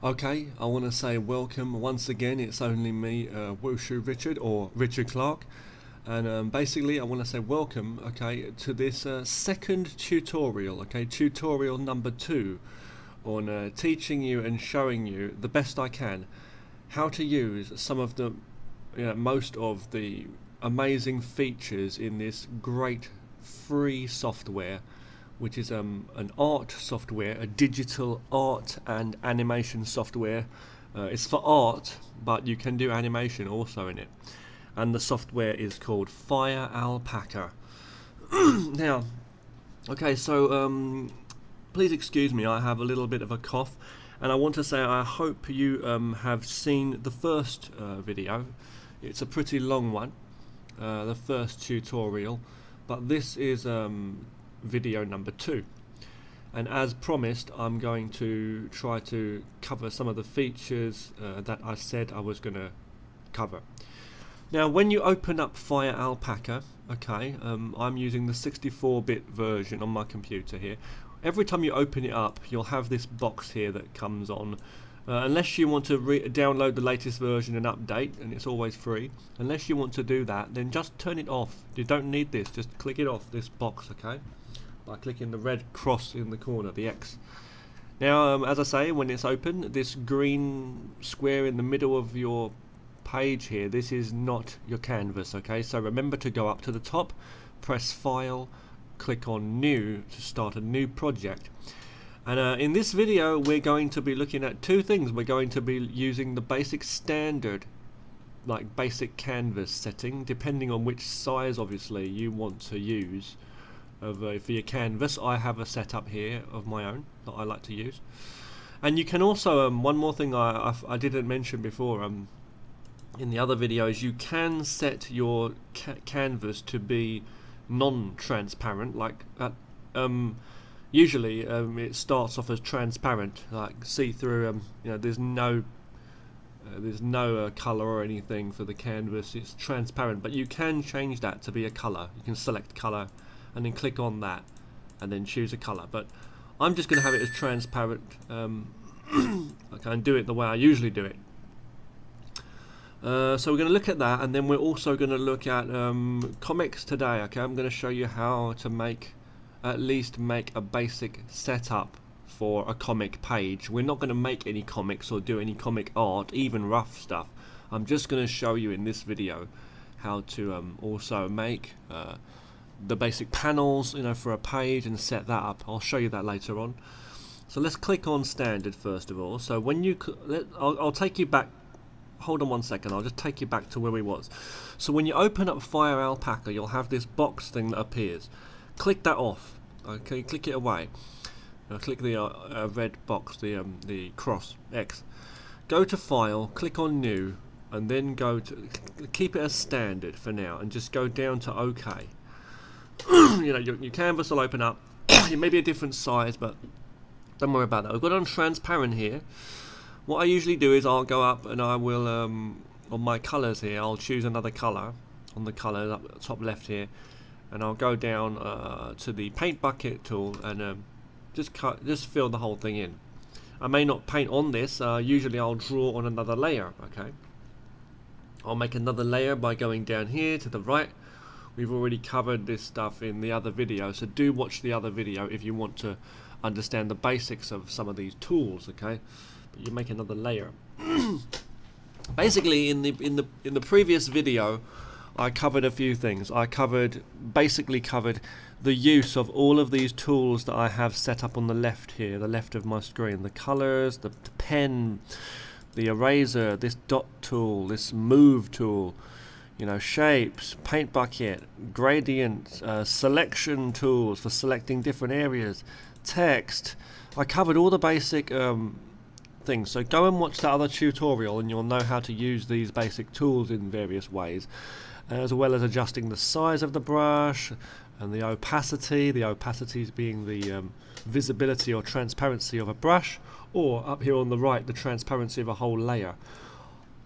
Okay, I want to say welcome once again. It's only me, Wushu Richard, or Richard Clark, and basically I want to say welcome, okay, to this second tutorial, okay, tutorial number 2 on teaching you and showing you the best I can how to use some of the, most of the amazing features in this great free software, which is an art software, a digital art and animation software. It's for art, but you can do animation also in it. And the software is called Firealpaca. Now, okay, so please excuse me, I have a little bit of a cough, and I want to say I hope you have seen the first video. It's a pretty long one, the first tutorial, but this is video number 2, and as promised I'm going to try to cover some of the features that I said I was going to cover. Now when you open up Firealpaca, okay, I'm using the 64-bit version on my computer here. Every time you open it up you'll have this box here that comes on, unless you want to download the latest version and update, and it's always free. Unless you want to do that, then just turn it off. You don't need this, just click it off, this box, okay, by clicking the red cross in the corner, the X. Now as I say, when it's open, this green square in the middle of your page here, this is not your canvas, okay, so remember to go up to the top, press File, click on New to start a new project. And in this video we're going to be looking at two things. We're going to be using the basic standard, like basic canvas setting, depending on which size obviously you want to use for your canvas. I have a setup here of my own that I like to use. And you can also, one more thing I didn't mention before, in the other videos, you can set your canvas to be non-transparent, like usually it starts off as transparent, like see-through. There's no color or anything for the canvas. It's transparent, but you can change that to be a color. You can select color and then click on that and then choose a color, but I'm just going to have it as transparent. I can do it the way I usually do it. So we're going to look at that, and then we're also going to look at comics today. Okay, I'm going to show you how to at least make a basic setup for a comic page. We're not going to make any comics or do any comic art, even rough stuff. I'm just going to show you in this video how to also make the basic panels, for a page, and set that up. I'll show you that later on. So let's click on standard first of all. So when you, I'll take you back. Hold on one second, I'll just take you back to where we was. So when you open up Firealpaca, you'll have this box thing that appears. Click that off, okay, click it away. Click the red box, the cross, X. Go to File, click on New, and then go to, keep it as standard for now, and just go down to OK. Your canvas will open up. It may be a different size, but don't worry about that. We've got it on transparent here. What I usually do is I'll go up and I will, on my colours here, I'll choose another colour on the colours up at the top left here, and I'll go down to the paint bucket tool and just fill the whole thing in. I may not paint on this, usually I'll draw on another layer, okay. I'll make another layer by going down here to the right. We've already covered this stuff in the other video, so do watch the other video if you want to understand the basics of some of these tools, okay. You make another layer. Basically, in the previous video, I covered a few things. I basically covered the use of all of these tools that I have set up on the left here, the left of my screen. The colors, the pen, the eraser, this dot tool, this move tool, shapes, paint bucket, gradient, selection tools for selecting different areas, text. I covered all the basic things, so go and watch that other tutorial and you'll know how to use these basic tools in various ways, as well as adjusting the size of the brush and the opacities being the visibility or transparency of a brush, or up here on the right, the transparency of a whole layer.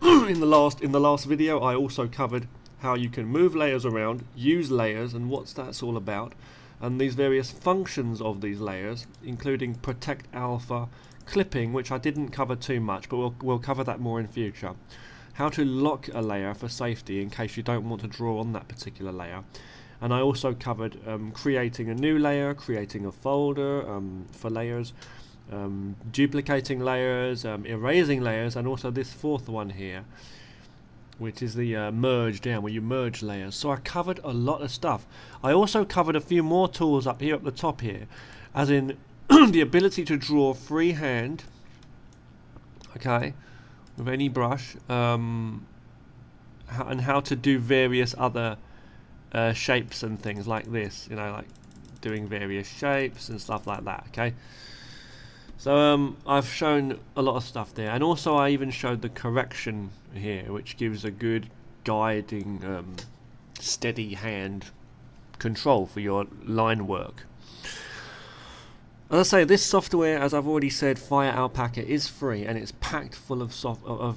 in the last video I also covered how you can move layers around, use layers, and what that's all about, and these various functions of these layers, including protect alpha, clipping, which I didn't cover too much, but we'll cover that more in future. How to lock a layer for safety in case you don't want to draw on that particular layer. And I also covered creating a new layer, creating a folder for layers, duplicating layers, erasing layers, and also this fourth one here, which is the merge down, where you merge layers. So I covered a lot of stuff. I also covered a few more tools up here at the top here, as in the ability to draw freehand, okay, with any brush, and how to do various other shapes and things like this, you know, like doing various shapes and stuff like that, okay. So I've shown a lot of stuff there, and also I even showed the correction here, which gives a good guiding steady hand control for your line work. As I say, this software, as I've already said, Firealpaca, is free, and it's packed full of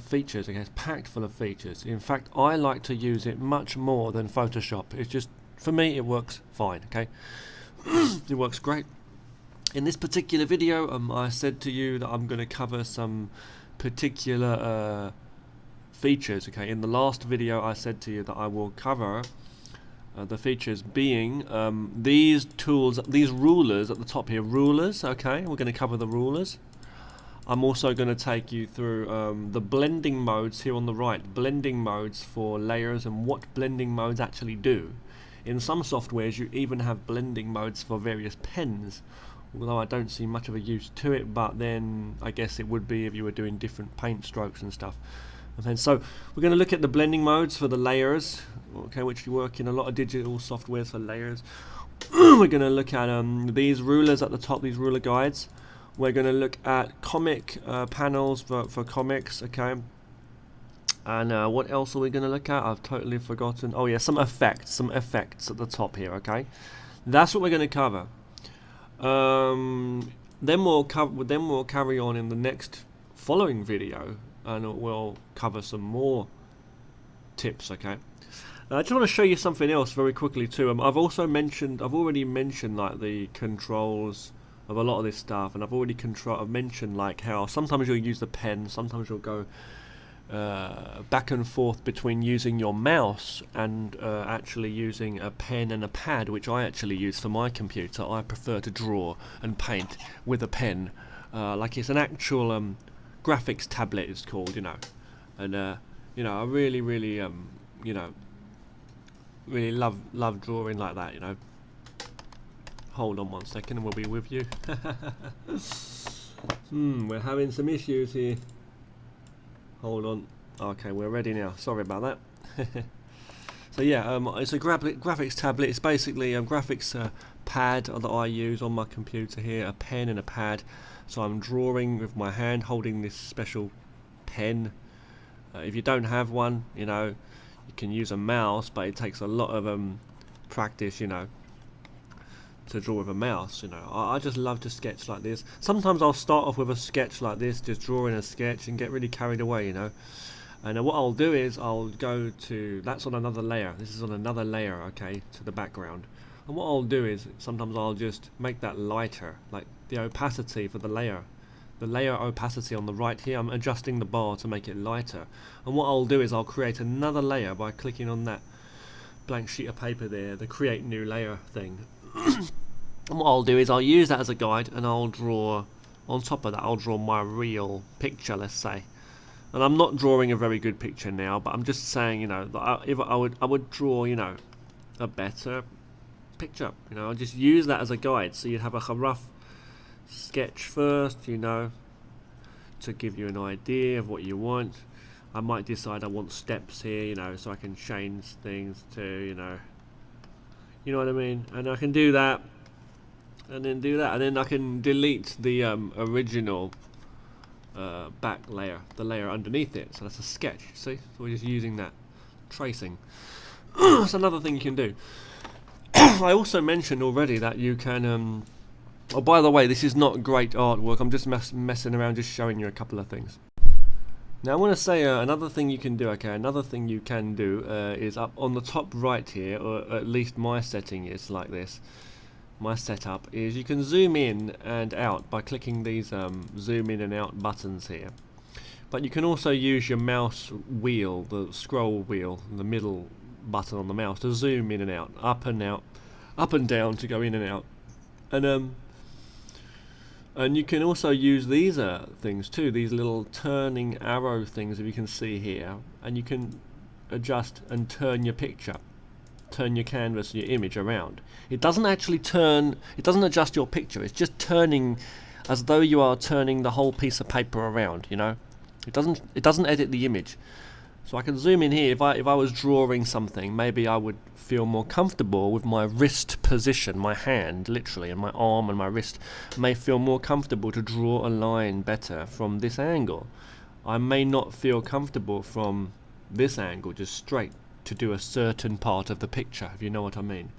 features. Okay, it's packed full of features. In fact, I like to use it much more than Photoshop. It's just, for me, it works fine. Okay, it works great. In this particular video, I said to you that I'm going to cover some particular features. Okay, in the last video, I said to you that I will cover the features being these tools, these rulers at the top here, rulers. Okay, we're going to cover the rulers. I'm also going to take you through the blending modes here on the right, blending modes for layers and what blending modes actually do. In some softwares you even have blending modes for various pens, although I don't see much of a use to it, but then I guess it would be if you were doing different paint strokes and stuff. Okay, so we're going to look at the blending modes for the layers, okay, which you work in a lot of digital softwares for layers. We're going to look at these rulers at the top, these ruler guides. We're going to look at comic panels for comics, okay. And what else are we going to look at? I've totally forgotten. Oh yeah, some effects at the top here, okay. That's what we're going to cover. Then we'll carry on in the next following video, and we'll cover some more tips, okay. I just want to show you something else very quickly too. I've already mentioned like the controls of a lot of this stuff, and I've mentioned like how sometimes you'll use the pen, sometimes you'll go back and forth between using your mouse and actually using a pen and a pad, which I actually use for my computer. I prefer to draw and paint with a pen, like it's an actual graphics tablet, it's called, you know. And you know, I really you know, really love drawing like that, you know. Hold on 1 second and we'll be with you. We're having some issues here. Hold on. Okay, we're ready now. Sorry about that. So yeah, it's a graphics tablet. It's basically a graphics pad that I use on my computer here, a pen and a pad. So I'm drawing with my hand holding this special pen. If you don't have one, you know, you can use a mouse, but it takes a lot of practice, you know, to draw with a mouse. You know, I just love to sketch like this. Sometimes I'll start off with a sketch like this, just drawing a sketch, and get really carried away, you know. And what I'll do is I'll go to, that's on another layer, this is on another layer, okay, to the background. And what I'll do is sometimes I'll just make that lighter, like the opacity for the layer opacity on the right here. I'm adjusting the bar to make it lighter. And what I'll do is I'll create another layer by clicking on that blank sheet of paper there, the create new layer thing. And what I'll do is I'll use that as a guide, and I'll draw on top of that, I'll draw my real picture, let's say. And I'm not drawing a very good picture now, but I'm just saying, you know, that if I would draw, you know, a better picture, you know. I'll just use that as a guide, so you'd have a rough sketch first, you know, to give you an idea of what you want. I might decide I want steps here, you know, so I can change things to, you know what I mean. And I can do that, and then do that, and then I can delete the original back layer, the layer underneath it. So that's a sketch, see? So we're just using that tracing. That's another thing you can do. I also mentioned already that you can oh, by the way, this is not great artwork. I'm just messing around, just showing you a couple of things. Now I want to say another thing you can do, okay, another thing you can do is up on the top right here, or at least my setting is like this. my setup is you can zoom in and out by clicking these zoom in and out buttons here. But you can also use your mouse wheel, the scroll wheel, the middle button on the mouse, to zoom in and out, up and down to go in and out. And you can also use these things too, these little turning arrow things, if you can see here, and you can adjust and turn your picture, turn your canvas, your image around. It doesn't actually turn, it doesn't adjust your picture, it's just turning as though you are turning the whole piece of paper around, you know. It doesn't edit the image. So I can zoom in here. If I was drawing something, maybe I would feel more comfortable with my wrist position, my hand literally, and my arm and my wrist may feel more comfortable to draw a line better from this angle. I may not feel comfortable from this angle, just straight, to do a certain part of the picture, if you know what I mean.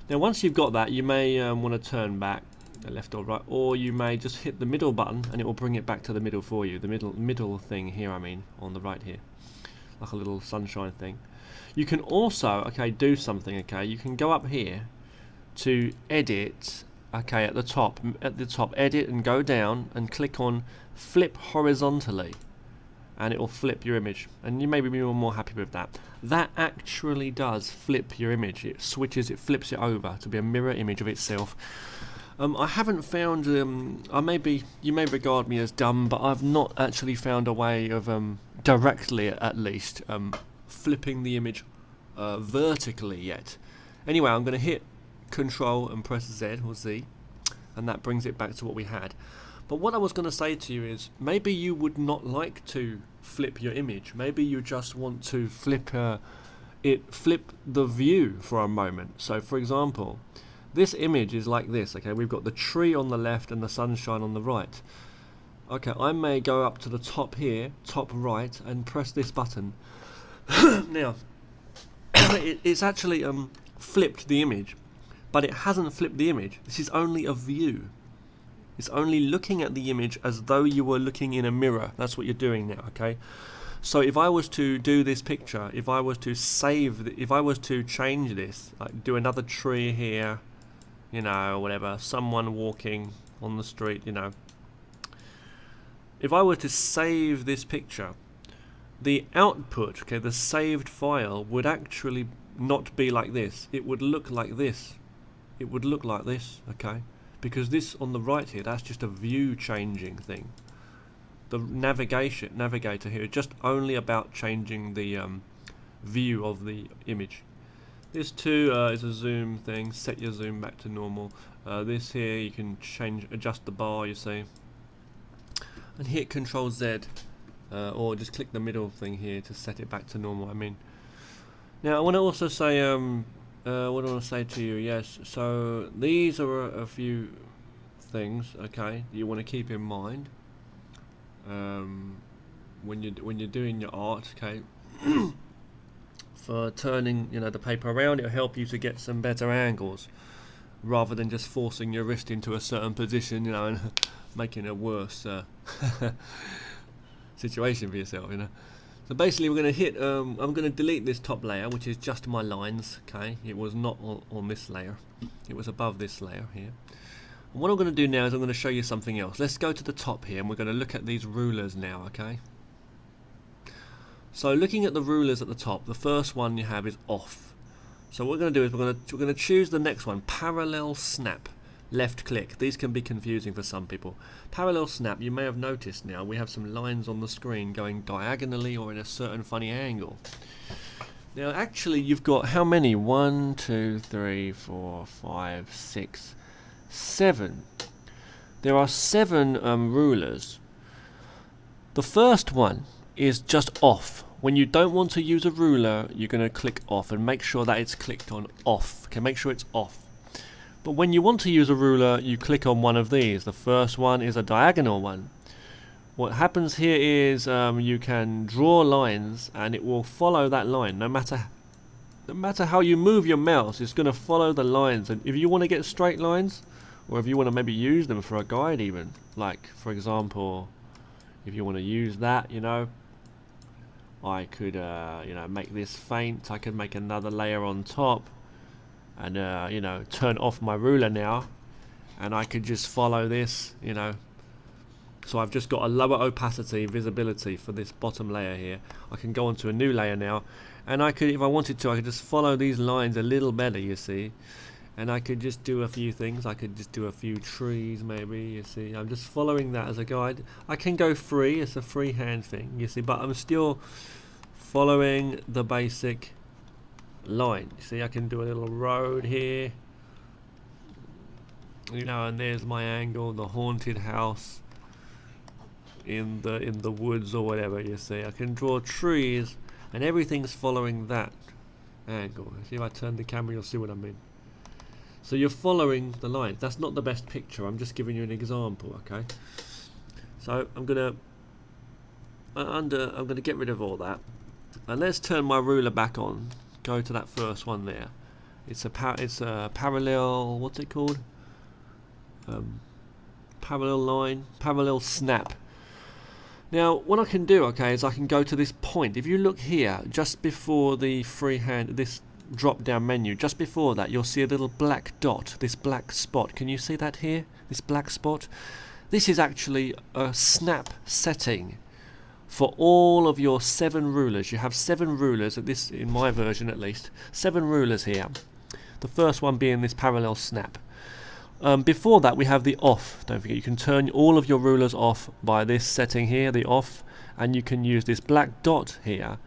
Now once you've got that, you may want to turn back left or right, or you may just hit the middle button and it will bring it back to the middle for you, the middle thing here, I mean, on the right here, like a little sunshine thing. You can also, okay, do something, okay, you can go up here to edit, okay, at the top edit, and go down and click on flip horizontally, and it will flip your image, and you may be more happy with that. That actually does flip your image. It switches, it flips it over to be a mirror image of itself. I haven't found, you may regard me as dumb, but I've not actually found a way of, directly at least, flipping the image vertically yet. Anyway, I'm going to hit Control and press Z or Z, and that brings it back to what we had. But what I was going to say to you is, maybe you would not like to flip your image. Maybe you just want to flip the view for a moment. So for example, this image is like this, okay, we've got the tree on the left and the sunshine on the right. Okay, I may go up to the top here, top right, and press this button. Now, it's actually flipped the image, but it hasn't flipped the image. This is only a view. It's only looking at the image as though you were looking in a mirror. That's what you're doing now, okay? So if I was to do this picture, if I was to if I was to change this, like do another tree here, you know, whatever, someone walking on the street, you know. If I were to save this picture, the output, okay, the saved file would actually not be like this. It would look like this. It would look like this, okay? Because this on the right here, that's just a view changing thing. The navigator here is just only about changing the view of the image. This too is a zoom thing. Set your zoom back to normal. This here you can adjust the bar, you see, and hit Control Z, or just click the middle thing here to set it back to normal. I mean, now I want to also say, what do I want to say to you? Yes, so these are a few things, okay, you want to keep in mind when you're doing your art, okay. For turning, you know, the paper around, it'll help you to get some better angles, rather than just forcing your wrist into a certain position, you know, and making a worse situation for yourself, you know. So basically we're going to hit, I'm going to delete this top layer, which is just my lines, okay. It was not on this layer, it was above this layer here. And what I'm going to do now is I'm going to show you something else. Let's go to the top here and we're going to look at these rulers now, okay. So looking at the rulers at the top, the first one you have is off. So what we're going to do is we're going to choose the next one, parallel snap. Left click. These can be confusing for some people. Parallel snap, you may have noticed now we have some lines on the screen going diagonally or in a certain funny angle. Now actually you've got how many? 1, 2, 3, 4, 5, 6, 7. There are 7 rulers. The first one is just off. When you don't want to use a ruler, you're going to click off and make sure that it's clicked on off. Okay, make sure it's off. But when you want to use a ruler, you click on one of these. The first one is a diagonal one. What happens here is you can draw lines and it will follow that line. No matter how you move your mouse, it's going to follow the lines. And if you want to get straight lines, or if you want to maybe use them for a guide even, like for example, if you want to use that, you know, I could you know, make this faint. I could make another layer on top. and you know, turn off my ruler now, and I could just follow this, you know. So I've just got a lower opacity visibility for this bottom layer here. I can go onto a new layer now, and I could, if I wanted to, I could just follow these lines a little better, you see. And I could just do a few things. I could just do a few trees maybe, you see. I'm just following that as a guide. I can go free, it's a freehand thing, you see, but I'm still following the basic line. You see, I can do a little road here, you know, and there's my angle, the haunted house in the woods or whatever, you see. I can draw trees and everything's following that angle. See, if I turn the camera you'll see what I mean. So you're following the lines. That's not the best picture, I'm just giving you an example, okay? So I'm gonna get rid of all that, and let's turn my ruler back on. Go to that first one there. It's a parallel, what's it called? Parallel line, parallel snap. Now what I can do, okay, is I can go to this point. If you look here, just before the freehand, this drop down menu, just before that you'll see a little black dot, this black spot. Can you see that here, this black spot? This is actually a snap setting for all of your 7 rulers. You have 7 rulers at this, in my version at least, 7 rulers here. The first one being this parallel snap. Before that we have the off. Don't forget, you can turn all of your rulers off by this setting here, the off, and you can use this black dot here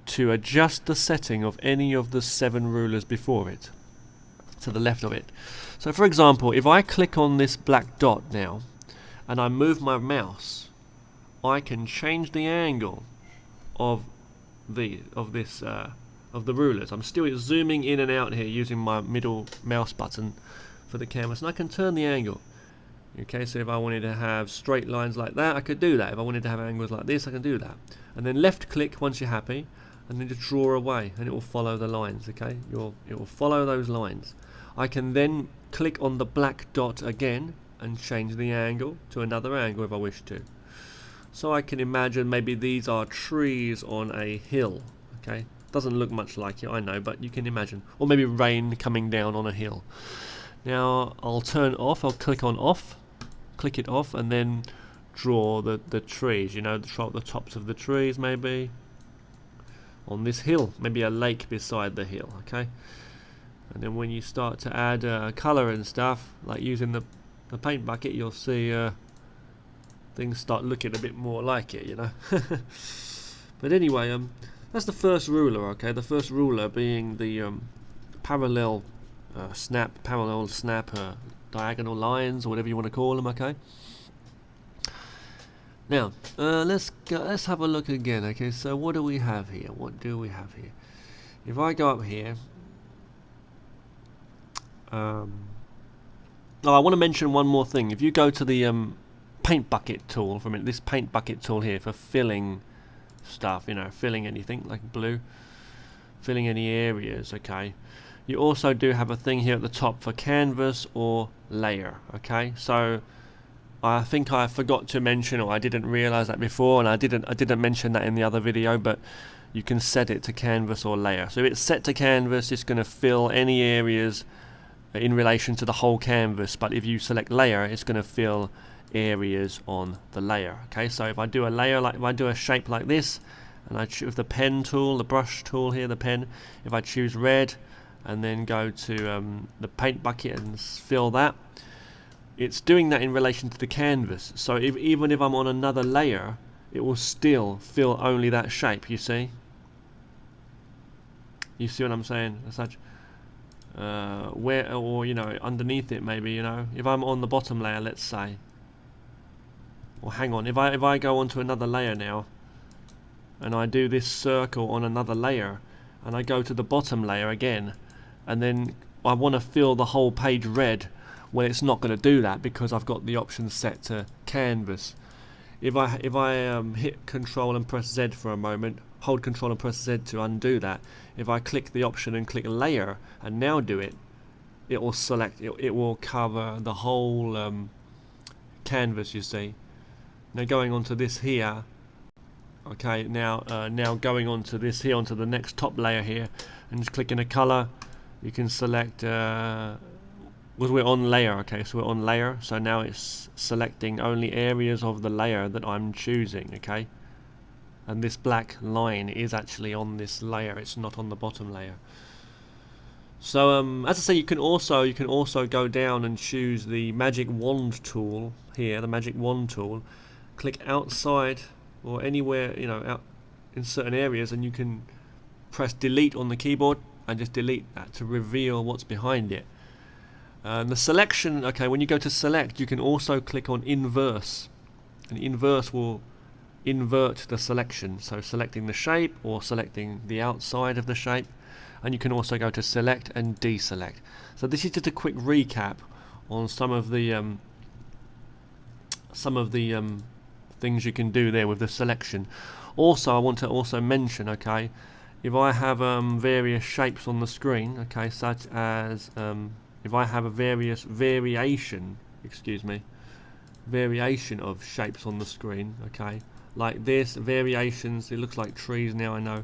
to adjust the setting of any of the 7 rulers before it, to the left of it. So for example, if I click on this black dot now and I move my mouse, I can change the angle of the rulers. I'm still zooming in and out here using my middle mouse button for the canvas, and I can turn the angle. Okay, so if I wanted to have straight lines like that, I could do that. If I wanted to have angles like this, I can do that. And then left click once you're happy, and then just draw away, and it will follow the lines. Okay, it will follow those lines. I can then click on the black dot again and change the angle to another angle if I wish to. So I can imagine maybe these are trees on a hill. Okay, doesn't look much like it, I know, but you can imagine. Or maybe rain coming down on a hill. Now I'll turn off, I'll click on off, click it off, and then draw the trees, you know, the tops of the trees maybe on this hill, maybe a lake beside the hill, okay? And then when you start to add colour and stuff, like using the paint bucket, you'll see things start looking a bit more like it, you know. But anyway, that's the first ruler, okay? The first ruler being the parallel snap, diagonal lines, or whatever you want to call them, okay? Now, let's have a look again, okay? So what do we have here? What do we have here? If I go up here, oh, I want to mention one more thing. If you go to the paint bucket tool, from this paint bucket tool here for filling stuff, you know, filling anything like blue, filling any areas, okay? You also do have a thing here at the top for canvas or layer, okay? So I think I forgot to mention, or I didn't realize that before, and I didn't mention that in the other video, but you can set it to canvas or layer. So if it's set to canvas, it's going to fill any areas in relation to the whole canvas, but if you select layer, it's going to fill areas on the layer, okay? So if I do a layer, like if I do a shape like this, and I choose the pen tool, the brush tool here, the pen, if I choose red and then go to the paint bucket and fill that, it's doing that in relation to the canvas. So even if I'm on another layer, it will still fill only that shape, you see? You see what I'm saying? As such, where, or you know, underneath it maybe, you know, if I'm on the bottom layer, let's say, or hang on, if I go onto another layer now, and I do this circle on another layer, and I go to the bottom layer again, and then I want to fill the whole page red, well, it's not going to do that because I've got the option set to canvas. If I hit Control and press Z for a moment, hold Control and press Z to undo that. If I click the option and click layer and now do it, it will select, it will cover the whole canvas, you see. Now going on to this here, okay, now going on to this here, onto the next top layer here, and just clicking a color, you can select because we're on layer, okay, so we're on layer, so now it's selecting only areas of the layer that I'm choosing, okay, and this black line is actually on this layer, it's not on the bottom layer. So as I say, you can also go down and choose the magic wand tool here, the magic wand tool, click outside or anywhere, you know, out in certain areas, and you can press delete on the keyboard and just delete that to reveal what's behind it. And the selection, okay, when you go to select, you can also click on inverse, and inverse will invert the selection, so selecting the shape or selecting the outside of the shape. And you can also go to select and deselect. So this is just a quick recap on some of the things you can do there with the selection. Also, I want to also mention, okay, if I have various shapes on the screen, okay, such as if I have a variation of shapes on the screen, okay, like this, variations, it looks like trees now, I know,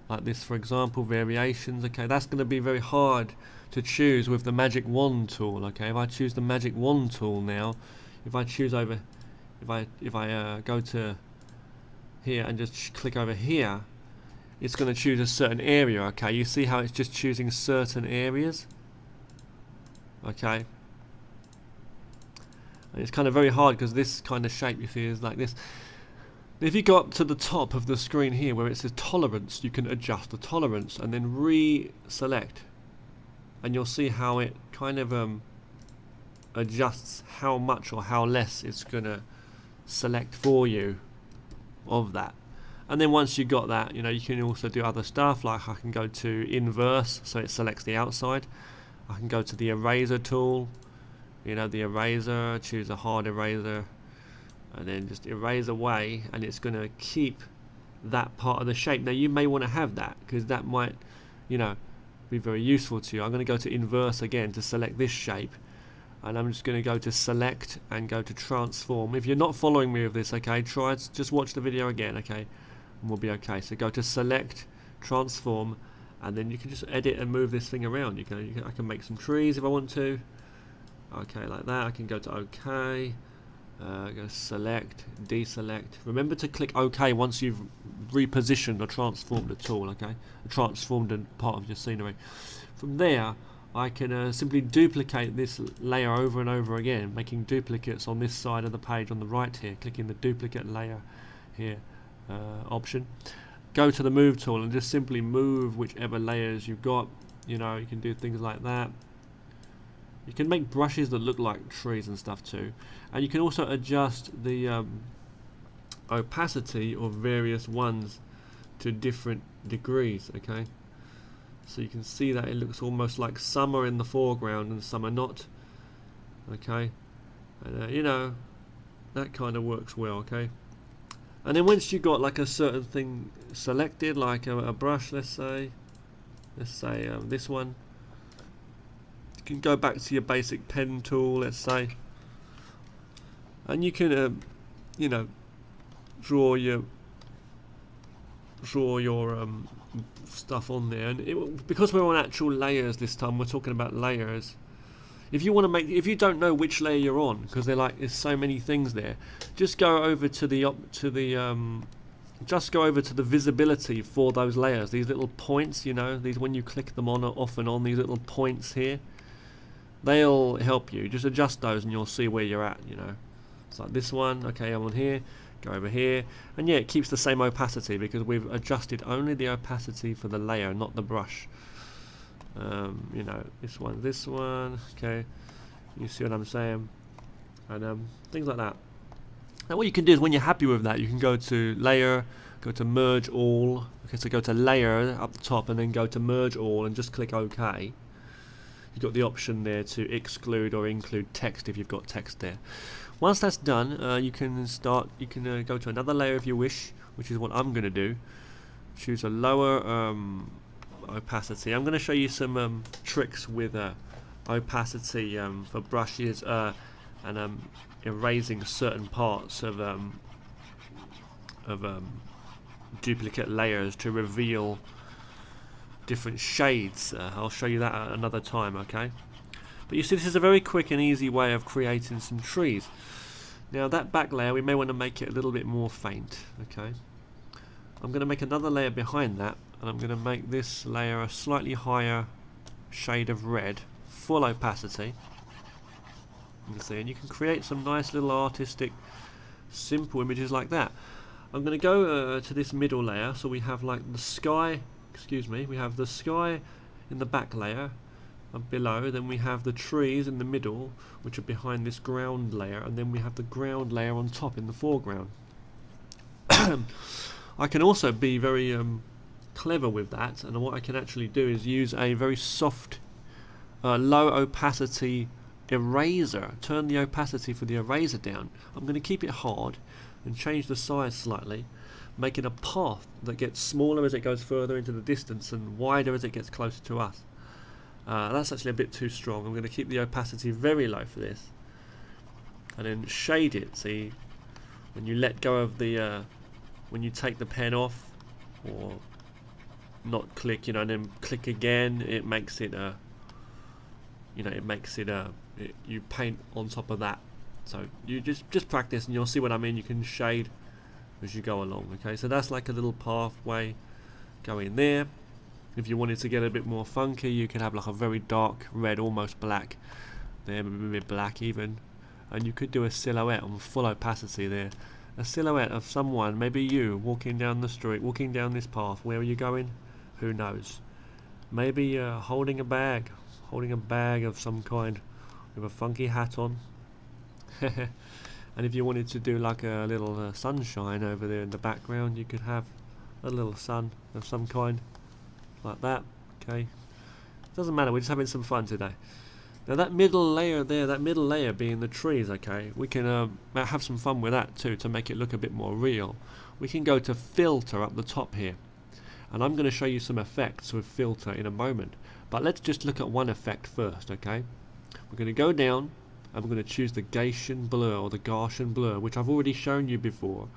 like this for example, variations, okay, that's going to be very hard to choose with the magic wand tool, okay. If I choose the magic wand tool now, if I choose over, if I go to here and just click over here, it's going to choose a certain area, okay. You see how it's just choosing certain areas, okay, and it's kind of very hard because this kind of shape, you see, is like this. If you go up to the top of the screen here where it says tolerance, you can adjust the tolerance and then re-select, and you'll see how it kind of adjusts how much or how less it's going to select for you of that. And then once you've got that, you know, you can also do other stuff, like I can go to inverse, so it selects the outside. I can go to the eraser tool, you know, the eraser, choose a hard eraser, and then just erase away, and it's going to keep that part of the shape. Now you may want to have that because that might, you know, be very useful to you. I'm going to go to inverse again to select this shape, and I'm just going to go to select and go to transform. If you're not following me with this, okay, try it, just watch the video again, okay, and we'll be okay. So go to select, transform, and then you can just edit and move this thing around. I can make some trees if I want to, okay, like that. I can go to OK, go select, deselect. Remember to click OK once you've repositioned or transformed a tool, okay, transformed a part of your scenery. From there, I can simply duplicate this layer over and over again, making duplicates on this side of the page on the right here, clicking the duplicate layer here option. Go to the move tool and just simply move whichever layers you've got. You know, you can do things like that. You can make brushes that look like trees and stuff too, and you can also adjust the opacity of various ones to different degrees, okay. So you can see that it looks almost like some are in the foreground and some are not, okay, and you know, that kind of works well, okay. And then once you've got like a certain thing selected, like a brush, let's say this one, you can go back to your basic pen tool, let's say, and you can you know, draw your stuff on there. And because we're on actual layers this time, we're talking about layers. If you want to make, if you don't know which layer you're on, because there's so many things there, just go over to the visibility for those layers. These little points, you know, these, when you click them on or off and on, these little points here, they'll help you. Just adjust those and you'll see where you're at, you know. It's like this one, okay, I'm on here, go over here, and yeah, it keeps the same opacity because we've adjusted only the opacity for the layer, not the brush. You know, this one, okay, you see what I'm saying, and things like that. And what you can do is, when you're happy with that, you can go to layer, go to merge all, okay, so go to layer up the top and then go to merge all and just click OK. You've got the option there to exclude or include text if you've got text there. Once that's done, you can go to another layer if you wish, which is what I'm going to do. Choose a lower opacity. I'm going to show you some tricks with opacity for brushes and erasing certain parts of duplicate layers to reveal different shades. I'll show you that at another time, okay? But you see, this is a very quick and easy way of creating some trees. Now that back layer, we may want to make it a little bit more faint, okay? I'm going to make another layer behind that, and I'm going to make this layer a slightly higher shade of red, full opacity. You can see, and you can create some nice little artistic, simple images like that. I'm going to go to this middle layer, so we have like the sky, we have the sky in the back layer below, then we have the trees in the middle, which are behind this ground layer, and then we have the ground layer on top in the foreground. I can also be very clever with that, and what I can actually do is use a very soft, low opacity eraser. Turn the opacity for the eraser down. I'm going to keep it hard and change the size slightly, making a path that gets smaller as it goes further into the distance and wider as it gets closer to us. That's actually a bit too strong. I'm going to keep the opacity very low for this, and then shade it. See, when you let go of the when you take the pen off, or not click, and then click again, it makes it you paint on top of that. So you just practice and you'll see what I mean. You can shade as you go along. Okay, so that's like a little pathway going there. If you wanted to get a bit more funky, you can have like a very dark red, almost black there, a bit black even, and you could do a silhouette on full opacity there. A silhouette of someone, maybe you, walking down the street, walking down this path. Where are you going? Who knows? Maybe holding a bag of some kind with a funky hat on. And if you wanted to do like a little sunshine over there in the background, you could have a little sun of some kind, like that. Okay, doesn't matter, we're just having some fun today. Now that middle layer there, that middle layer being the trees, okay, we can have some fun with that too to make it look a bit more real. We can go to filter up the top here, and I'm going to show you some effects with filter in a moment, but let's just look at one effect first. Okay, we're going to go down and we're going to choose the Gaussian blur, or the Gaussian blur, which I've already shown you before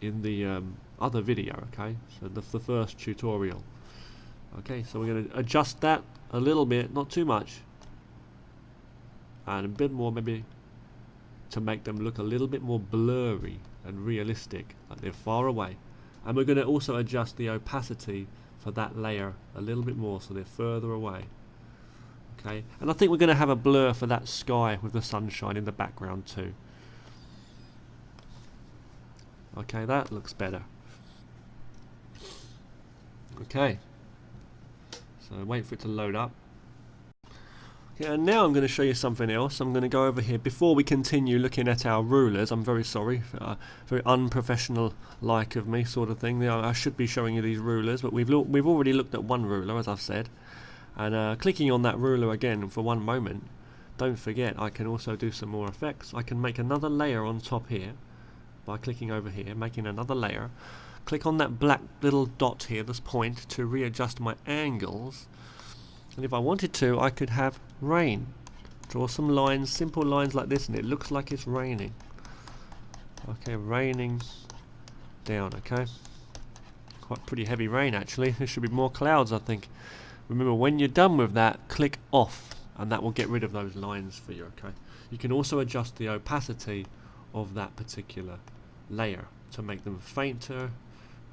in the other video. Okay, so the first tutorial. Okay, so we're going to adjust that a little bit, not too much, and a bit more maybe to make them look a little bit more blurry and realistic, like they're far away. And we're going to also adjust the opacity for that layer a little bit more, so they're further away. Okay, and I think we're going to have a blur for that sky with the sunshine in the background too. Okay, that looks better. Okay, so wait for it to load up. Okay, and now I'm going to show you something else. I'm going to go over here before we continue looking at our rulers. I'm very sorry, very unprofessional like of me sort of thing. I should be showing you these rulers, but we've already looked at one ruler, as I've said. And clicking on that ruler again for one moment, don't forget I can also do some more effects. I can make another layer on top here by clicking over here, making another layer. Click on that black little dot here, this point, to readjust my angles. And if I wanted to, I could have rain. Draw some lines, simple lines like this, and it looks like it's raining. Okay, raining down, okay. Quite pretty heavy rain actually. There should be more clouds, I think. Remember, when you're done with that, click off, and that will get rid of those lines for you, okay. You can also adjust the opacity of that particular layer to make them fainter,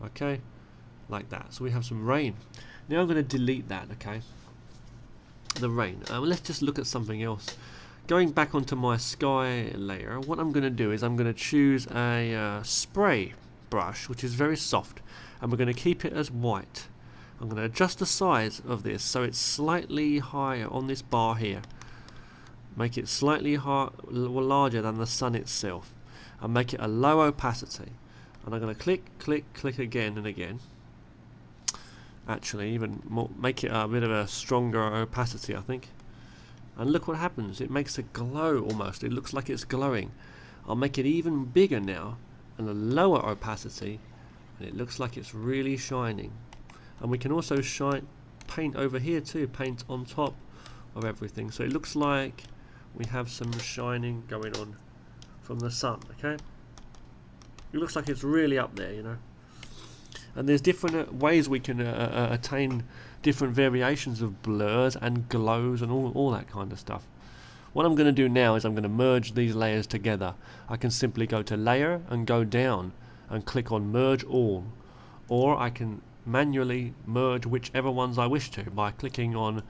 okay, like that. So we have some rain. Now I'm going to delete that, okay, the rain. Let's just look at something else. Going back onto my sky layer, what I'm going to do is I'm going to choose a spray brush, which is very soft, and we're going to keep it as white. I'm going to adjust the size of this so it's slightly higher on this bar here. Make it slightly larger than the sun itself, and make it a low opacity. And I'm going to click, click, click again and again. Actually, even more, make it a bit of a stronger opacity, I think. And look what happens. It makes a glow almost. It looks like it's glowing. I'll make it even bigger now, and a lower opacity, and it looks like it's really shining. And we can also paint over here too, paint on top of everything. So it looks like we have some shining going on from the sun, okay? It looks like it's really up there, you know. And there's different ways we can attain different variations of blurs and glows and all that kind of stuff. What I'm going to do now is I'm going to merge these layers together. I can simply go to layer and go down and click on merge all, or I can manually merge whichever ones I wish to by clicking on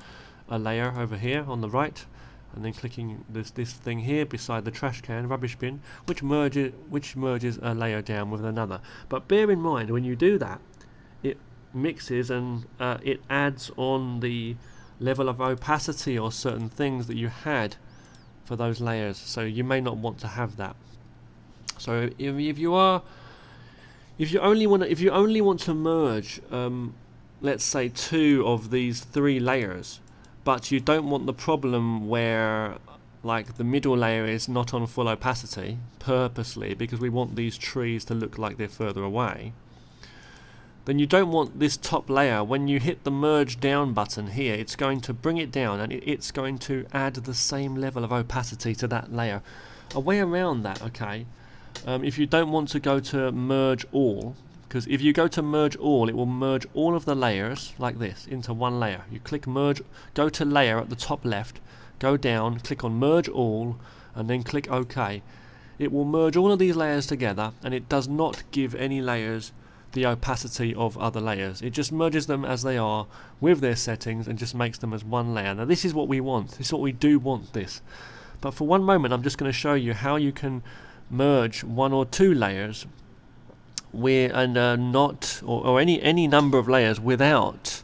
a layer over here on the right, and then clicking this thing here beside the trash can, rubbish bin, which merges a layer down with another. But bear in mind, when you do that, it mixes and it adds on the level of opacity or certain things that you had for those layers, so you may not want to have that. So if you only want to merge let's say 2 of these 3 layers, but you don't want the problem where like the middle layer is not on full opacity purposely because we want these trees to look like they're further away, then you don't want this top layer. When you hit the merge down button here, it's going to bring it down and it's going to add the same level of opacity to that layer. A way around that, okay, if you don't want to go to merge all, because if you go to merge all, it will merge all of the layers like this into one layer. You click merge, go to layer at the top left, go down, click on merge all, and then click OK. It will merge all of these layers together, and it does not give any layers the opacity of other layers. It just merges them as they are with their settings and just makes them as one layer. Now this is what we want. This is what we do want this. But for one moment I'm just going to show you how you can merge 1 or 2 layers or any number of layers without.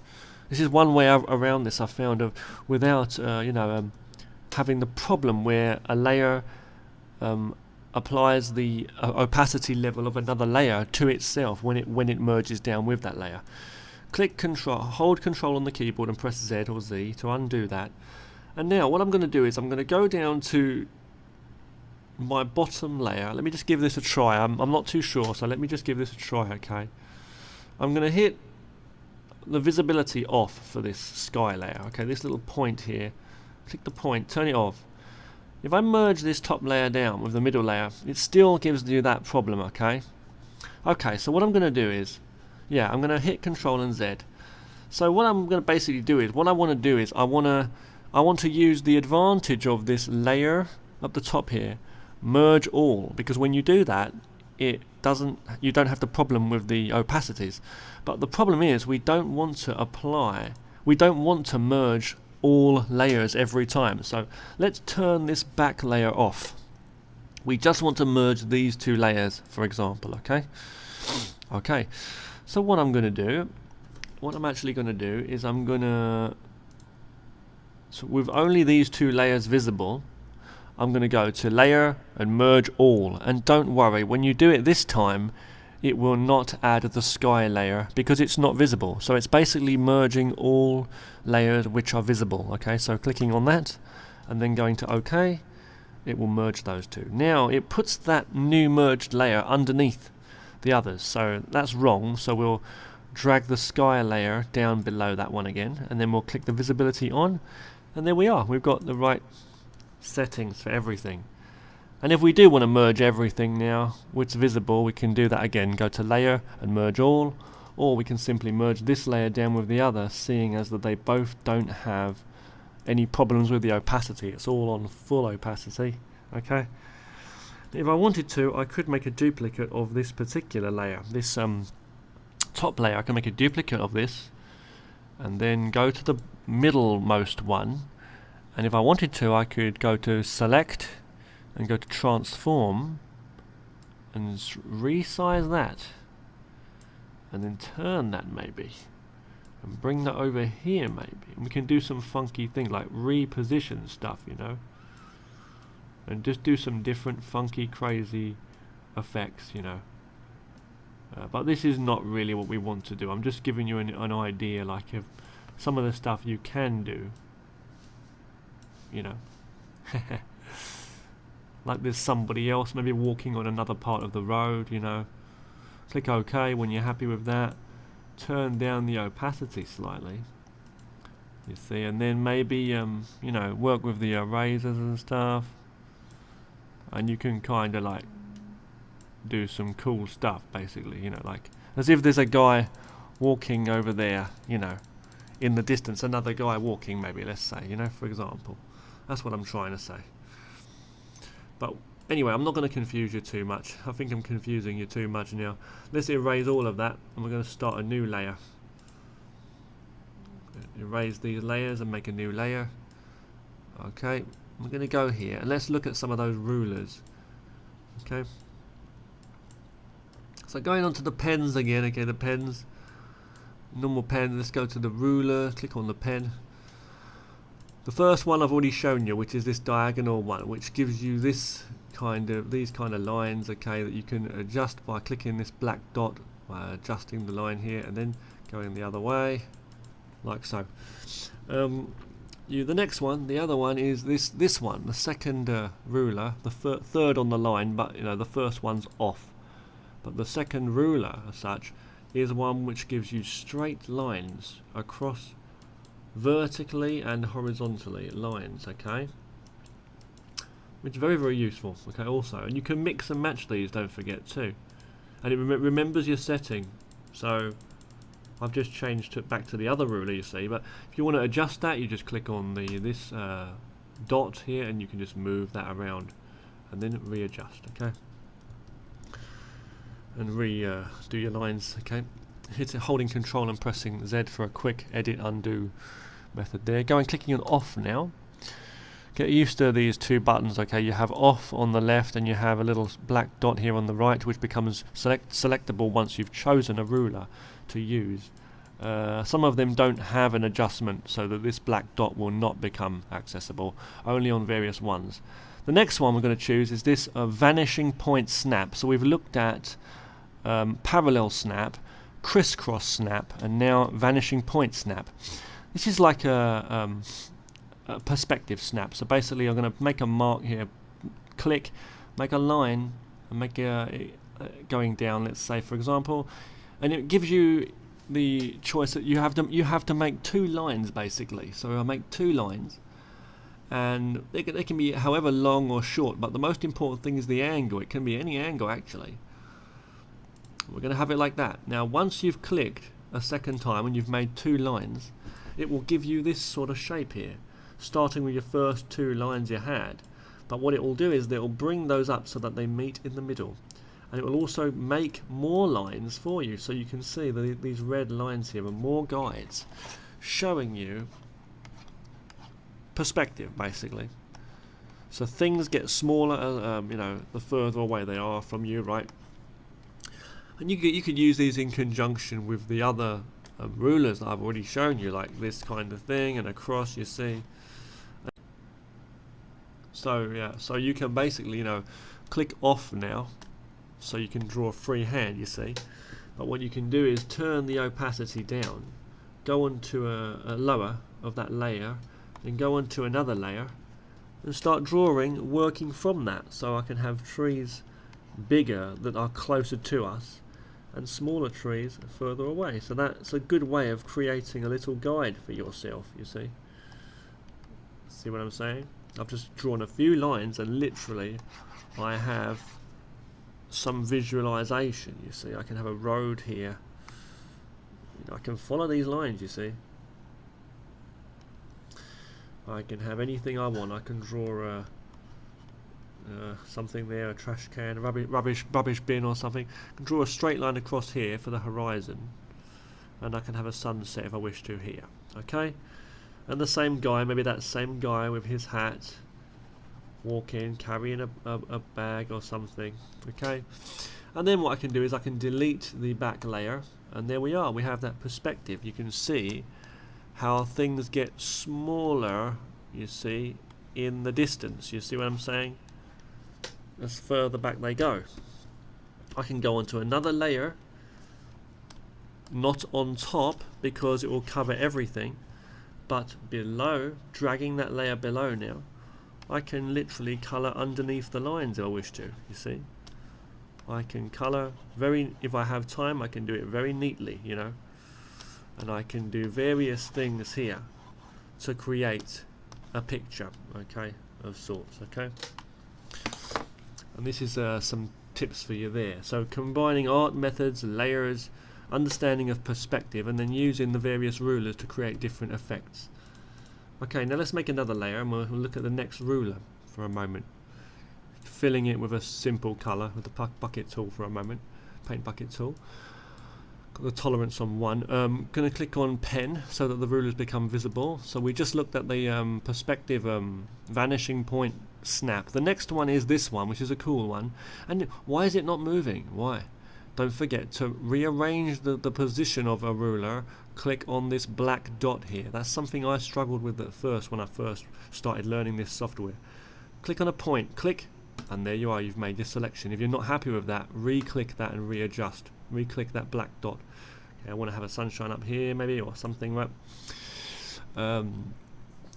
This is one way around this I found of without having the problem where a layer applies the opacity level of another layer to itself when it merges down with that layer. Hold control on the keyboard and press Z or Z to undo that. And now what I'm going to do is I'm going to go down to my bottom layer. Let me just give this a try. I'm not too sure, so let me just give this a try, okay? I'm going to hit the visibility off for this sky layer, okay? This little point here. Click the point, turn it off. If I merge this top layer down with the middle layer, it still gives you that problem, okay? Okay, so what I'm going to do is, I'm going to hit Control and Z. So what I'm going to basically do is, I want to use the advantage of this layer up the top here, merge all, because when you do that, you don't have the problem with the opacities. But the problem is we don't want to merge all layers every time. So let's turn this back layer off. We just want to merge these 2 layers, for example, okay? Okay, so what I'm actually going to do is so with only these 2 layers visible, I'm going to go to layer and merge all. And don't worry, when you do it this time, it will not add the sky layer because it's not visible. So it's basically merging all layers which are visible. Okay, so clicking on that and then going to OK, it will merge those 2. Now it puts that new merged layer underneath the others, so that's wrong. So we'll drag the sky layer down below that one again, and then we'll click the visibility on, and there we are. We've got the right settings for everything. And if we do want to merge everything now which is visible, we can do that again. Go to layer and merge all, or we can simply merge this layer down with the other, seeing as that they both don't have any problems with the opacity. It's all on full opacity. Okay, if I wanted to, I could make a duplicate of this particular layer, this top layer. I can make a duplicate of this and then go to the middlemost one, and if I wanted to, I could go to select and go to transform and resize that, and then turn that maybe and bring that over here maybe, and we can do some funky things like reposition stuff, and just do some different funky crazy effects, but this is not really what we want to do. I'm just giving you an idea, like of some of the stuff you can do, like there's somebody else maybe walking on another part of the road, click OK when you're happy with that, turn down the opacity slightly, you see, and then maybe work with the erasers and stuff, and you can kind of like do some cool stuff basically, like as if there's a guy walking over there, you know, in the distance, another guy walking maybe, let's say, you know, for example. That's what I'm trying to say. But anyway, I'm not going to confuse you too much. I think I'm confusing you too much now. Let's erase all of that, and we're going to start a new layer. Erase these layers and make a new layer. Okay, we're going to go here, and let's look at some of those rulers. Okay. So going on to the pens again, okay, the pens. Normal pen, let's go to the ruler, click on the pen. The first one I've already shown you, which is this diagonal one, which gives you these kind of lines, okay, that you can adjust by clicking this black dot, adjusting the line here, and then going the other way, like so. The next one, the other one is this one, the second ruler, the third on the line, but you know the first one's off. But the second ruler, as such, is one which gives you straight lines across vertically and horizontally lines, okay, which is very, very useful, okay, also. And you can mix and match these, don't forget, too, and it remembers your setting. So I've just changed it back to the other ruler, you see, but if you want to adjust that, you just click on this dot here, and you can just move that around and then readjust, okay, and do your lines, okay. Hit it holding control and pressing Z for a quick edit undo method there. Go and clicking on off now. Get used to these two buttons, okay. You have off on the left, and you have a little black dot here on the right, which becomes selectable once you've chosen a ruler to use. Some of them don't have an adjustment, so that this black dot will not become accessible, only on various ones. The next one we're going to choose is this vanishing point snap. So we've looked at parallel snap, crisscross snap, and now vanishing point snap. This is like a perspective snap. So basically I'm going to make a mark here, click, make a line, and make going down, let's say, for example, and it gives you the choice that you have to make two lines, basically. So I'll make two lines, and they can be however long or short, but the most important thing is the angle. It can be any angle, actually. We're going to have it like that. Now once you've clicked a second time and you've made two lines, it will give you this sort of shape here, starting with your first two lines you had. But what it will do is it will bring those up so that they meet in the middle, and it will also make more lines for you, so you can see that these red lines here are more guides showing you perspective, basically. So things get smaller, you know, the further away they are from you, right? And you could use these in conjunction with the other rulers that I've already shown you, like this kind of thing, and across, you see. So yeah, so you can basically, you know, click off now, so you can draw freehand, you see. But what you can do is turn the opacity down, go onto a lower of that layer, then go onto another layer, and start drawing, working from that. So I can have trees bigger that are closer to us, and smaller trees further away. So that's a good way of creating a little guide for yourself, you see. See what I'm saying? I've just drawn a few lines, and literally I have some visualization, you see. I can have a road here. I can follow these lines, you see. I can have anything I want. I can draw something there, a trash can, a rubbish bin or something. I can draw a straight line across here for the horizon, and I can have a sunset if I wish to here, okay. And the same guy, maybe that same guy with his hat, walking, carrying a bag or something, okay. And then what I can do is I can delete the back layer, and there we are, we have that perspective. You can see how things get smaller, you see, in the distance. You see what I'm saying? As further back they go. I can go onto another layer, not on top because it will cover everything, but below, dragging that layer below now, I can literally colour underneath the lines if I wish to, you see. I can colour if I have time, I can do it very neatly, you know. And I can do various things here to create a picture, okay, of sorts, okay. And this is some tips for you there. So combining art methods, layers, understanding of perspective, and then using the various rulers to create different effects. Okay, now let's make another layer and we'll look at the next ruler for a moment. Filling it with a simple colour with the bucket tool for a moment, paint bucket tool. Got the tolerance on 1. Going to click on pen so that the rulers become visible. So we just looked at the perspective vanishing point snap. The next one is this one, which is a cool one. And why is it not moving? Why? Don't forget to rearrange the position of a ruler. Click on this black dot here. That's something I struggled with at first when I first started learning this software. Click on a point, click, and there you are, you've made your selection. If you're not happy with that, re-click that and readjust. Re-click that black dot. Okay, I want to have a sunshine up here maybe, or something, right?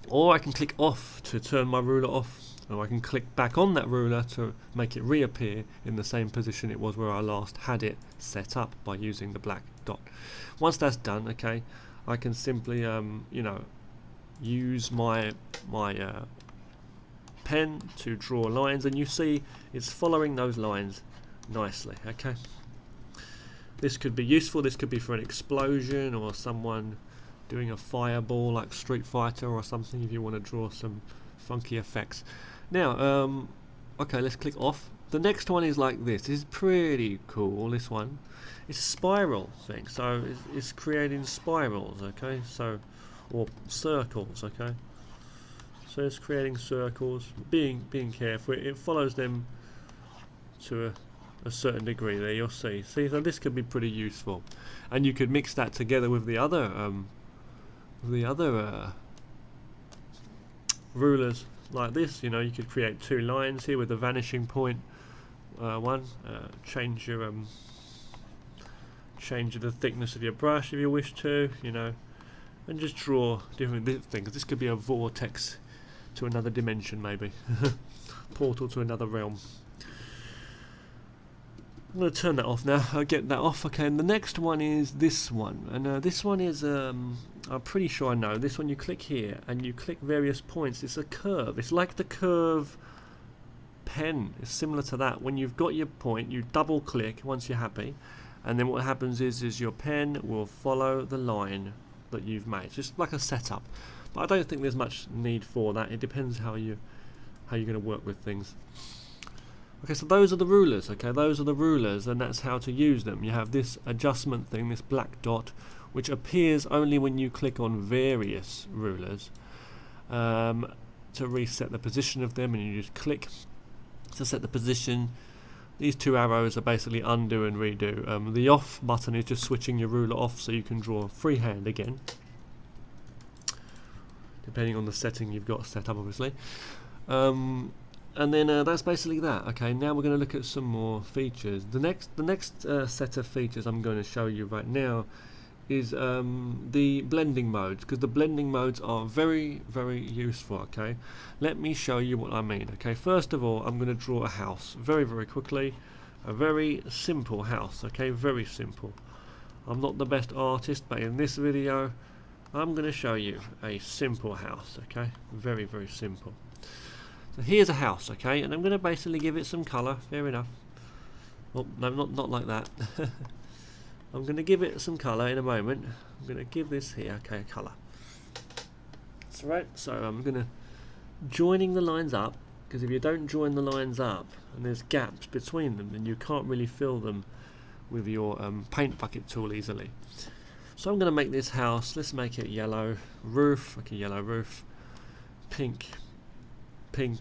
Or I can click off to turn my ruler off, or I can click back on that ruler to make it reappear in the same position it was where I last had it set up by using the black dot. Once that's done, okay, I can simply you know, use my pen to draw lines, and you see it's following those lines nicely. Okay, this could be useful. This could be for an explosion or someone doing a fireball like Street Fighter or something, if you want to draw some funky effects. Now okay, let's click off. The next one is like this. This is pretty cool, this one. It's a spiral thing, so it's creating spirals, okay, so, or circles, okay. So it's creating circles, being careful. It follows them to a certain degree there, you'll see. See, so this could be pretty useful. And you could mix that together with the other rulers like this. You know, you could create 2 lines here with the vanishing point one. Change the thickness of your brush if you wish to, you know, and just draw different things. This could be a vortex to another dimension, maybe. Portal to another realm. I'm going to turn that off now. I'll get that off. Okay, and the next one is this one. And this one is, I'm pretty sure I know. This one, you click here and you click various points. It's a curve. It's like the curve pen. It's similar to that. When you've got your point, you double click once you're happy. And then what happens is your pen will follow the line that you've made. Just like a setup. But I don't think there's much need for that. It depends how you're going to work with things. Okay, so those are the rulers. Okay, those are the rulers, and that's how to use them. You have this adjustment thing, this black dot, which appears only when you click on various rulers to reset the position of them, and you just click to set the position. These 2 arrows are basically undo and redo. The off button is just switching your ruler off so you can draw freehand again, depending on the setting you've got set up, obviously. And then that's basically that. Okay, now we're going to look at some more features. The next set of features I'm going to show you right now is the blending modes, because the blending modes are very, very useful. Okay, let me show you what I mean. Okay, first of all, I'm going to draw a house very, very quickly, a very simple house. Okay, very simple. I'm not the best artist, but in this video I'm going to show you a simple house. Okay, very, very simple. So here's a house, okay, and I'm going to basically give it some colour. Fair enough. Oh no, not like that. I'm going to give it some colour in a moment. I'm going to give this here, okay, a colour. That's right. So I'm going to joining the lines up, because if you don't join the lines up and there's gaps between them, then you can't really fill them with your paint bucket tool easily. So I'm going to make this house. Let's make it yellow roof, like a yellow roof, pink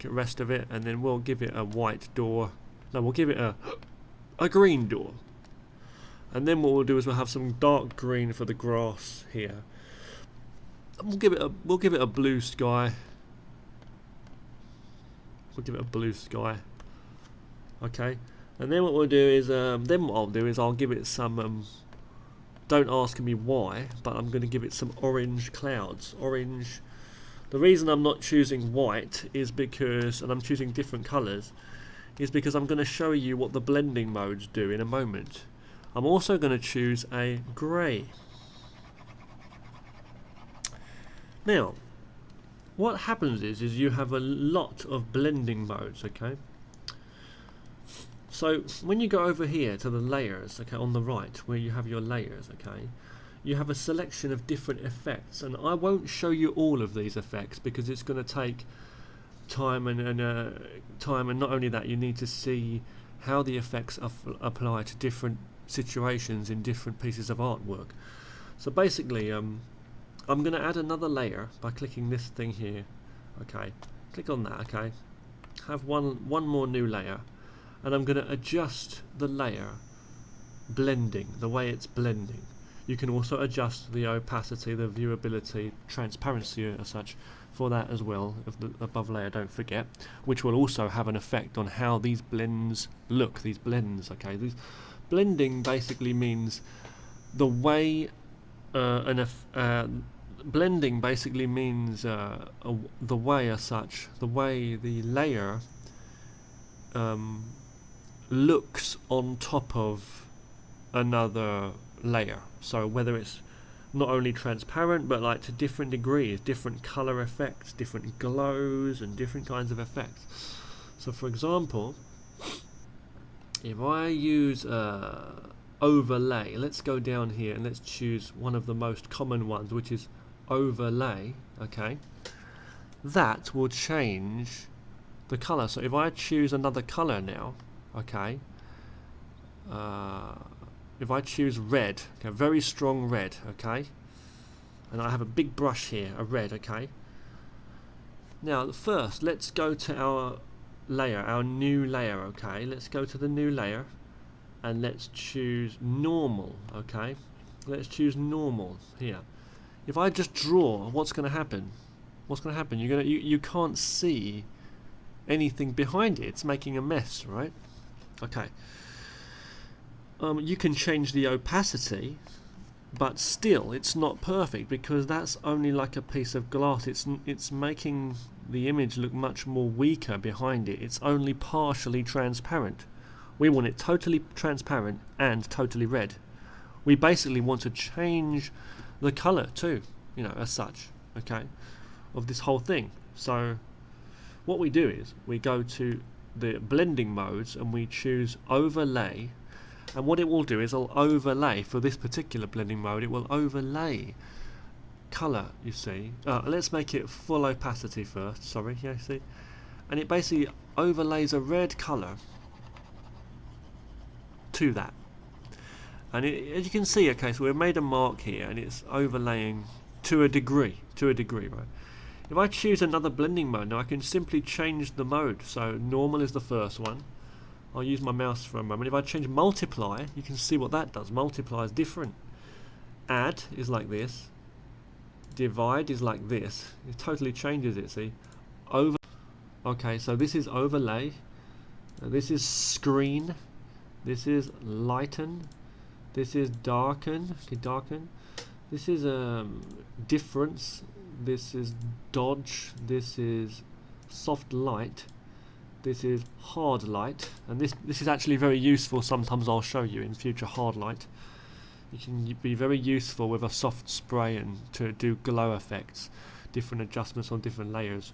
rest of it, and then we'll give it a white door. No, we'll give it a green door. And then what we'll do is we'll have some dark green for the grass here. And we'll give it a blue sky. We'll give it a blue sky. Okay. And then what we'll do is I'll give it some don't ask me why, but I'm going to give it some orange clouds. Orange. The reason I'm not choosing white is because, and I'm choosing different colours, is because I'm going to show you what the blending modes do in a moment. I'm also going to choose a grey. Now, what happens is you have a lot of blending modes, okay? So when you go over here to the layers, okay, on the right where you have your layers, okay, you have a selection of different effects, and I won't show you all of these effects because it's going to take time, and not only that, you need to see how the effects apply to different situations in different pieces of artwork. So basically, I'm going to add another layer by clicking this thing here. Okay, click on that. Okay, have one more new layer, and I'm going to adjust the layer blending, the way it's blending. You can also adjust the opacity, the viewability, transparency as such for that as well, of the above layer, don't forget, which will also have an effect on how these blends look, these blends, okay. These blending basically means the way blending basically means the way as such, the way the layer looks on top of another layer. So whether it's not only transparent, but like to different degrees, different color effects, different glows, and different kinds of effects. So for example, if I use overlay, let's go down here and let's choose one of the most common ones, which is overlay. Okay, that will change the color. So if I choose another color now, okay, if I choose red, okay, very strong red, okay, and I have a big brush here, a red, okay. Now first, let's go to our layer, our new layer, okay. Let's go to the new layer and let's choose normal, okay. Let's choose normal here. If I just draw, what's going to happen? What's going to happen? You can't see anything behind it. It's making a mess, right? Okay. You can change the opacity, but still it's not perfect because that's only like a piece of glass. It's making the image look much more weaker behind it. It's only partially transparent. We want it totally transparent and totally red. We basically want to change the color too, you know, as such, okay, of this whole thing. So what we do is we go to the blending modes and we choose overlay. And what it will do is it'll overlay, for this particular blending mode, it will overlay colour, you see. Let's make it full opacity first, sorry, yeah, see. And it basically overlays a red colour to that. And as you can see, okay, so we've made a mark here and it's overlaying to a degree, right. If I choose another blending mode, now I can simply change the mode. So normal is the first one. I'll use my mouse for a moment. If I change multiply, you can see what that does. Multiply is different. Add is like this. Divide is like this. It totally changes it, see? Okay, so this is overlay. This is screen. This is lighten. This is darken. Okay, darken. This is difference. This is dodge. This is soft light. This is hard light, and this is actually very useful. Sometimes I'll show you in future. Hard light, you can be very useful with a soft spray and to do glow effects, different adjustments on different layers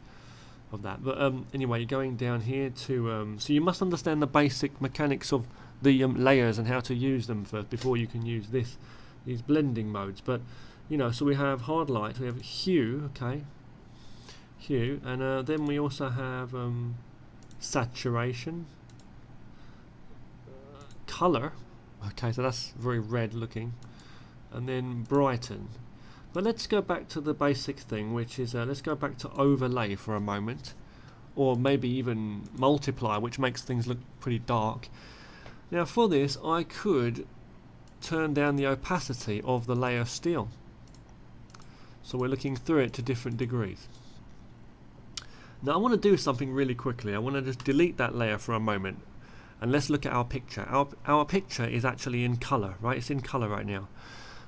of that. But anyway, you're going down here to so you must understand the basic mechanics of the layers and how to use them first before you can use these blending modes. But you know, so we have hard light, we have hue, okay, hue, and then we also have saturation, color, okay, so that's very red looking, and then brighten. But let's go back to the basic thing, which is let's go back to overlay for a moment, or maybe even multiply, which makes things look pretty dark. Now for this I could turn down the opacity of the layer still, so we're looking through it to different degrees. Now I want to do something really quickly. I want to just delete that layer for a moment and let's look at our picture. Our picture is actually in color, right? It's in color right now.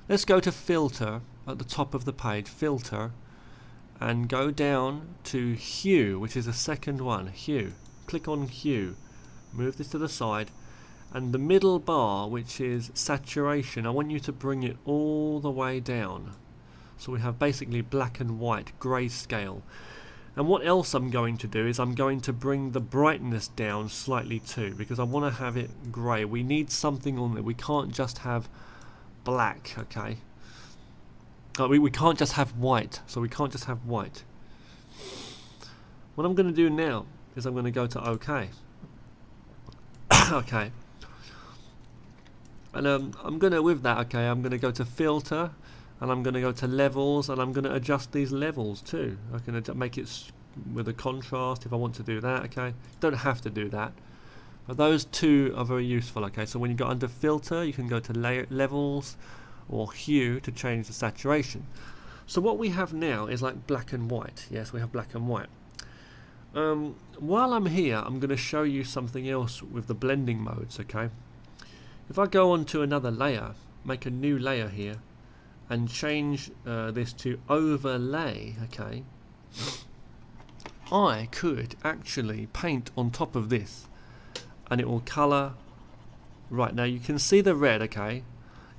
Let's go to filter at the top of the page, filter, and go down to hue, which is the second one, hue. Click on hue, move this to the side, and the middle bar, which is saturation, I want you to bring it all the way down. So we have basically black and white, grayscale. And what else I'm going to do is I'm going to bring the brightness down slightly too, because I want to have it grey. We need something on there. We can't just have black, okay? We can't just have white, so we can't just have white. What I'm going to do now is I'm going to go to OK. Okay. And I'm going to, with that, okay, I'm going to go to filter, and I'm going to go to levels, and I'm going to adjust these levels too. I can make it with a contrast if I want to do that, okay? Don't have to do that. But those two are very useful, okay? So when you go under filter, you can go to levels or hue to change the saturation. So what we have now is like black and white. Yes, we have black and white. While I'm here, I'm going to show you something else with the blending modes, okay? If I go on to another layer, make a new layer here, and change this to overlay, okay, I could actually paint on top of this, and it will colour. Right, now you can see the red, okay?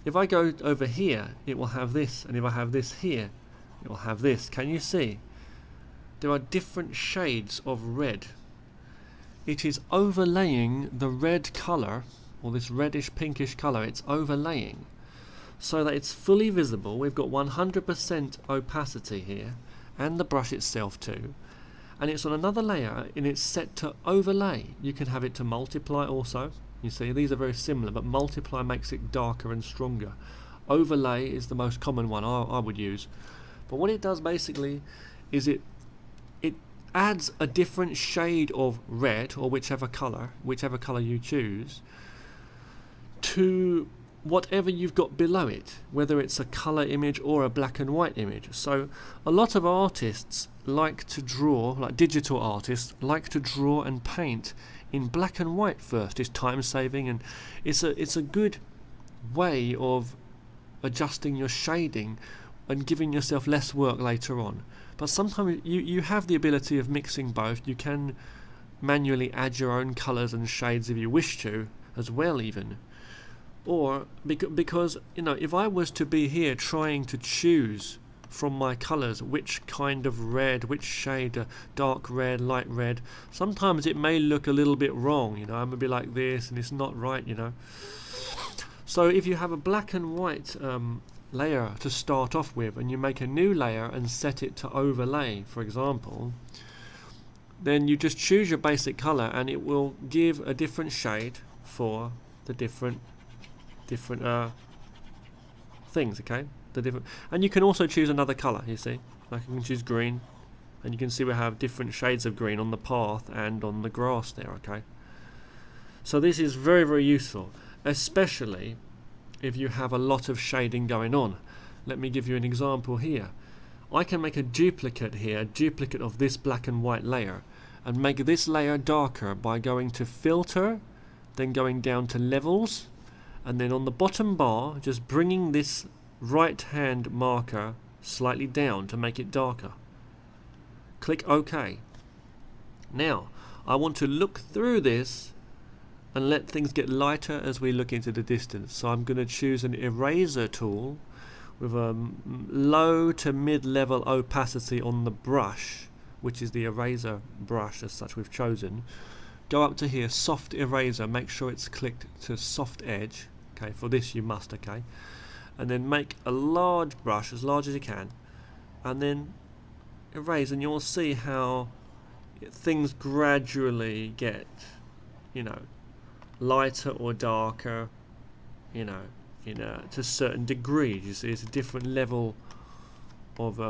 If I go over here, it will have this, and if I have this here, it will have this. Can you see? There are different shades of red. It is overlaying the red colour, or this reddish pinkish colour. It's overlaying so that it's fully visible. We've got 100% opacity here, and the brush itself too, and it's on another layer and it's set to overlay. You can have it to multiply also. You see, these are very similar, but multiply makes it darker and stronger. Overlay is the most common one I would use. But what it does basically is it adds a different shade of red, or whichever color you choose, to whatever you've got below it, whether it's a color image or a black and white image. So a lot of artists like to draw, like digital artists, like to draw and paint in black and white first. It's time saving, and it's a good way of adjusting your shading and giving yourself less work later on. But sometimes you have the ability of mixing both. You can manually add your own colors and shades if you wish to as well, even. Or because, you know, if I was to be here trying to choose from my colors which kind of red, which shade, dark red, light red, sometimes it may look a little bit wrong, you know. I'm gonna be like this and it's not right, you know. So if you have a black and white layer to start off with, and you make a new layer and set it to overlay, for example, then you just choose your basic color and it will give a different shade for the different things, okay? And you can also choose another color, you see, like you can choose green, and you can see we have different shades of green on the path and on the grass there, okay? So this is very, very useful, especially if you have a lot of shading going on. Let me give you an example here. I can make a duplicate here, a duplicate of this black and white layer, and make this layer darker by going to filter, then going down to levels, and then on the bottom bar just bringing this right hand marker slightly down to make it darker. Click OK. Now I want to look through this and let things get lighter as we look into the distance. So I'm going to choose an eraser tool with a low to mid-level opacity on the brush, which is the eraser brush as such we've chosen. Go up to here, soft eraser, make sure it's clicked to soft edge. Okay, for this you must, okay. And then make a large brush, as large as you can, and then erase, and you'll see how things gradually get, you know, lighter or darker, you know, to certain degrees. You see, it's a different level of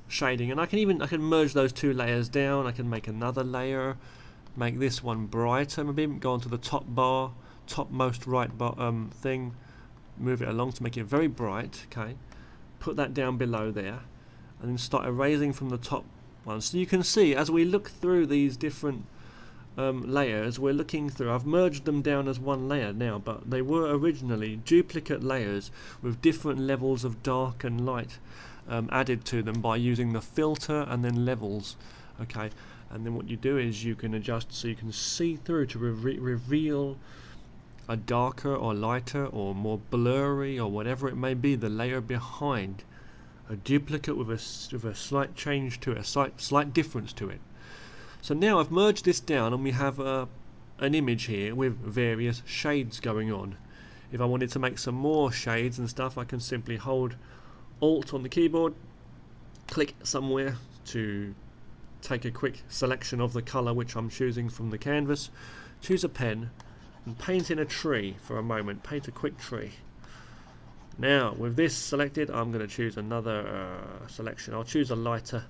shading, and I can merge those two layers down. I can make another layer, make this one brighter, maybe go onto the top bar, topmost right bar thing, move it along to make it very bright, okay, put that down below there, and then start erasing from the top one. So you can see as we look through these different layers, we're looking through, I've merged them down as one layer now, but they were originally duplicate layers with different levels of dark and light added to them by using the filter and then levels, okay. And then what you do is you can adjust so you can see through to reveal a darker or lighter or more blurry or whatever it may be, the layer behind, a duplicate with a slight change to it, a slight difference to it. So now I've merged this down and we have an image here with various shades going on. If I wanted to make some more shades and stuff, I can simply hold Alt on the keyboard, click somewhere to take a quick selection of the colour which I'm choosing from the canvas, choose a pen and paint in a tree for a moment, paint a quick tree. Now with this selected, I'm going to choose another selection. I'll choose a lighter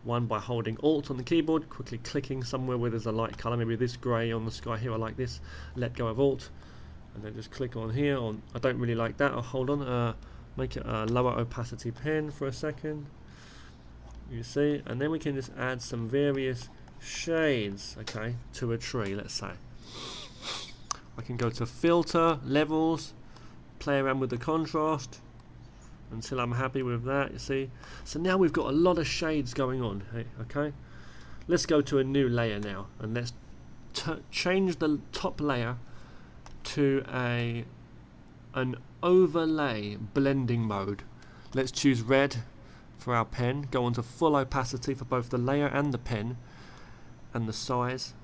one by holding Alt on the keyboard, quickly clicking somewhere where there's a light colour, maybe this grey on the sky here, I like this, let go of Alt and then just click on here. I don't really like that, I'll hold on, make it a lower opacity pen for a second, you see, and then we can just add some various shades, okay, to a tree. Let's say I can go to filter, levels, play around with the contrast until I'm happy with that, you see. So now we've got a lot of shades going on, okay. Let's go to a new layer now and let's change the top layer to an overlay blending mode. Let's choose red for our pen, go on to full opacity for both the layer and the pen, and the size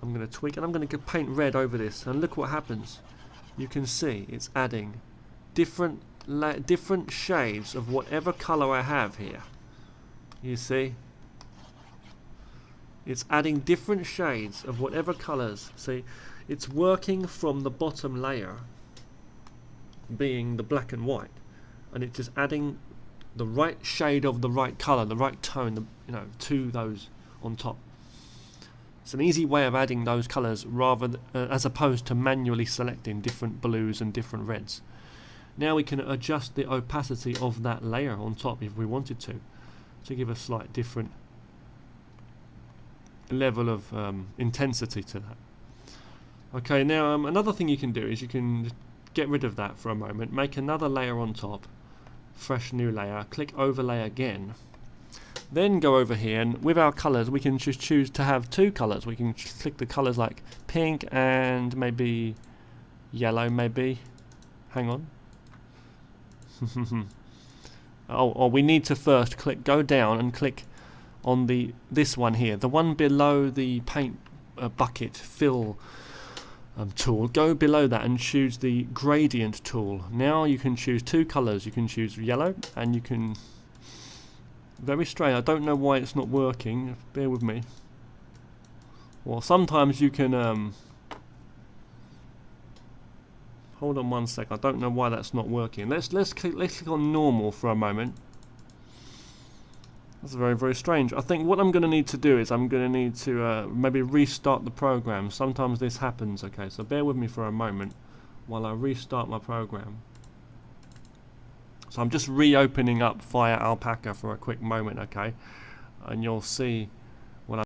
I'm going to tweak, and I'm going to paint red over this, and look what happens. You can see it's adding different shades of whatever colour I have here. You see, it's adding different shades of whatever colours. See, it's working from the bottom layer being the black and white, and it's just adding the right shade of the right colour, the right tone, to those on top. It's an easy way of adding those colours rather as opposed to manually selecting different blues and different reds. Now we can adjust the opacity of that layer on top if we wanted to give a slight different level of intensity to that. Okay, now another thing you can do is you can get rid of that for a moment, make another layer on top, fresh new layer, click overlay again, then go over here, and with our colours we can just choose to have two colours. We can click the colours like pink and maybe yellow, maybe. Hang on. Oh, we need to first go down and click on this one here, the one below the paint bucket fill tool. Go below that and choose the gradient tool. Now you can choose two colours. You can choose yellow, and you can, very strange, I don't know why it's not working, bear with me. Well, sometimes you can hold on one sec, I don't know why that's not working. Let's click on normal for a moment. That's very, very strange. I think what I'm going to need to do is I'm going to need to maybe restart the program. Sometimes this happens, okay, so bear with me for a moment while I restart my program. So I'm just reopening up Firealpaca for a quick moment, okay, and you'll see what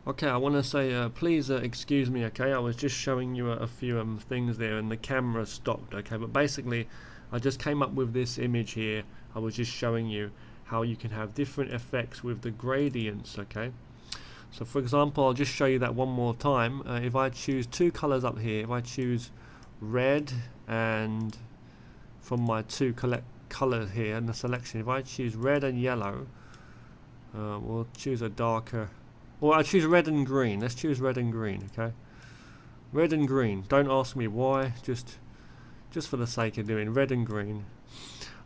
Okay, I want to say please excuse me, okay, I was just showing you a few things there and the camera stopped, okay, but basically I just came up with this image here. I was just showing you how you can have different effects with the gradients, okay. So for example, I'll just show you that one more time. If I choose two colors up here, if I choose red, and from my two colors here in the selection, if I choose red and yellow, we'll choose a darker, or I choose red and green. Let's choose red and green, okay. Red and green, don't ask me why, just for the sake of doing red and green.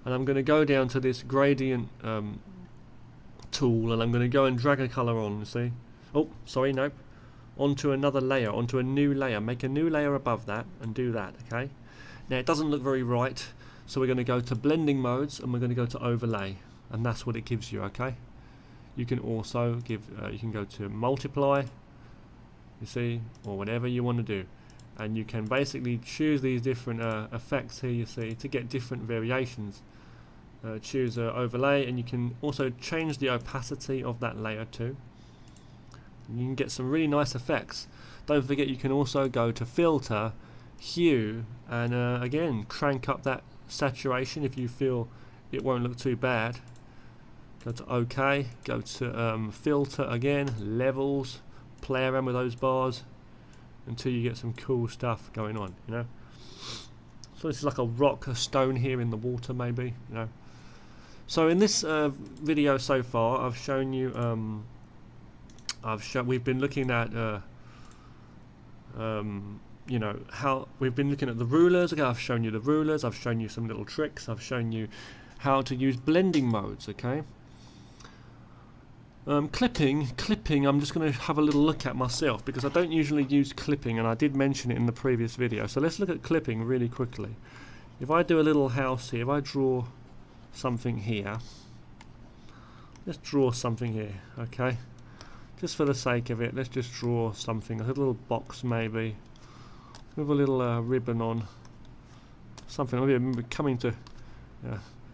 And I'm going to go down to this gradient tool, and I'm going to go and drag a colour on, see. Oh, sorry, nope. Onto another layer, onto a new layer. Make a new layer above that and do that, okay. Now it doesn't look very right, so we're going to go to blending modes and we're going to go to overlay, and that's what it gives you, okay. You can also give, you can go to multiply, you see, or whatever you want to do. And you can basically choose these different effects here, you see, to get different variations. Choose overlay, and you can also change the opacity of that layer too. You can get some really nice effects. Don't forget you can also go to filter, hue, and again crank up that saturation if you feel it won't look too bad. Go to OK, go to filter again, levels, play around with those bars until you get some cool stuff going on, you know. So this is like a rock, a stone here in the water maybe, you know. So in this video so far, I've shown you we've been looking at you know, how we've been looking at the rulers. Okay, I've shown you the rulers, I've shown you some little tricks, I've shown you how to use blending modes. Okay, clipping I'm just going to have a little look at myself, because I don't usually use clipping, and I did mention it in the previous video. So let's look at clipping really quickly. If I do a little house here, if I draw something here, let's draw something here, okay, just for the sake of it, let's just draw something, a little box maybe with a little ribbon on, something. Maybe coming to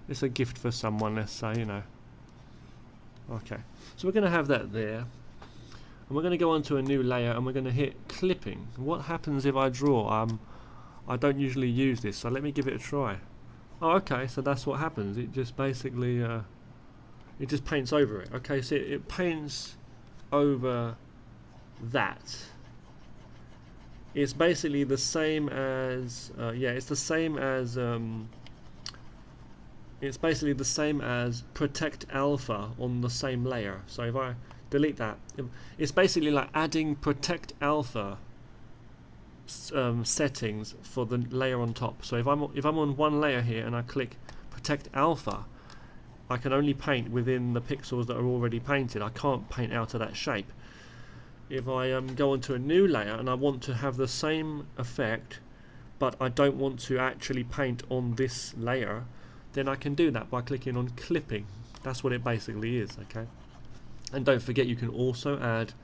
it's a gift for someone, let's say, you know. Okay, so we're going to have that there, and we're going to go on to a new layer, and we're going to hit clipping. What happens if I draw? I don't usually use this, so let me give it a try. Oh, okay, so that's what happens. It just basically it just paints over it. Okay, so it paints over that. It's basically the same as it's the same as it's basically the same as protect alpha on the same layer. So if I delete that, it's basically like adding protect alpha settings for the layer on top. So if I'm on one layer here and I click protect alpha, I can only paint within the pixels that are already painted. I can't paint out of that shape. If I go onto a new layer and I want to have the same effect, but I don't want to actually paint on this layer, then I can do that by clicking on clipping. That's what it basically is. Okay, and don't forget, you can also add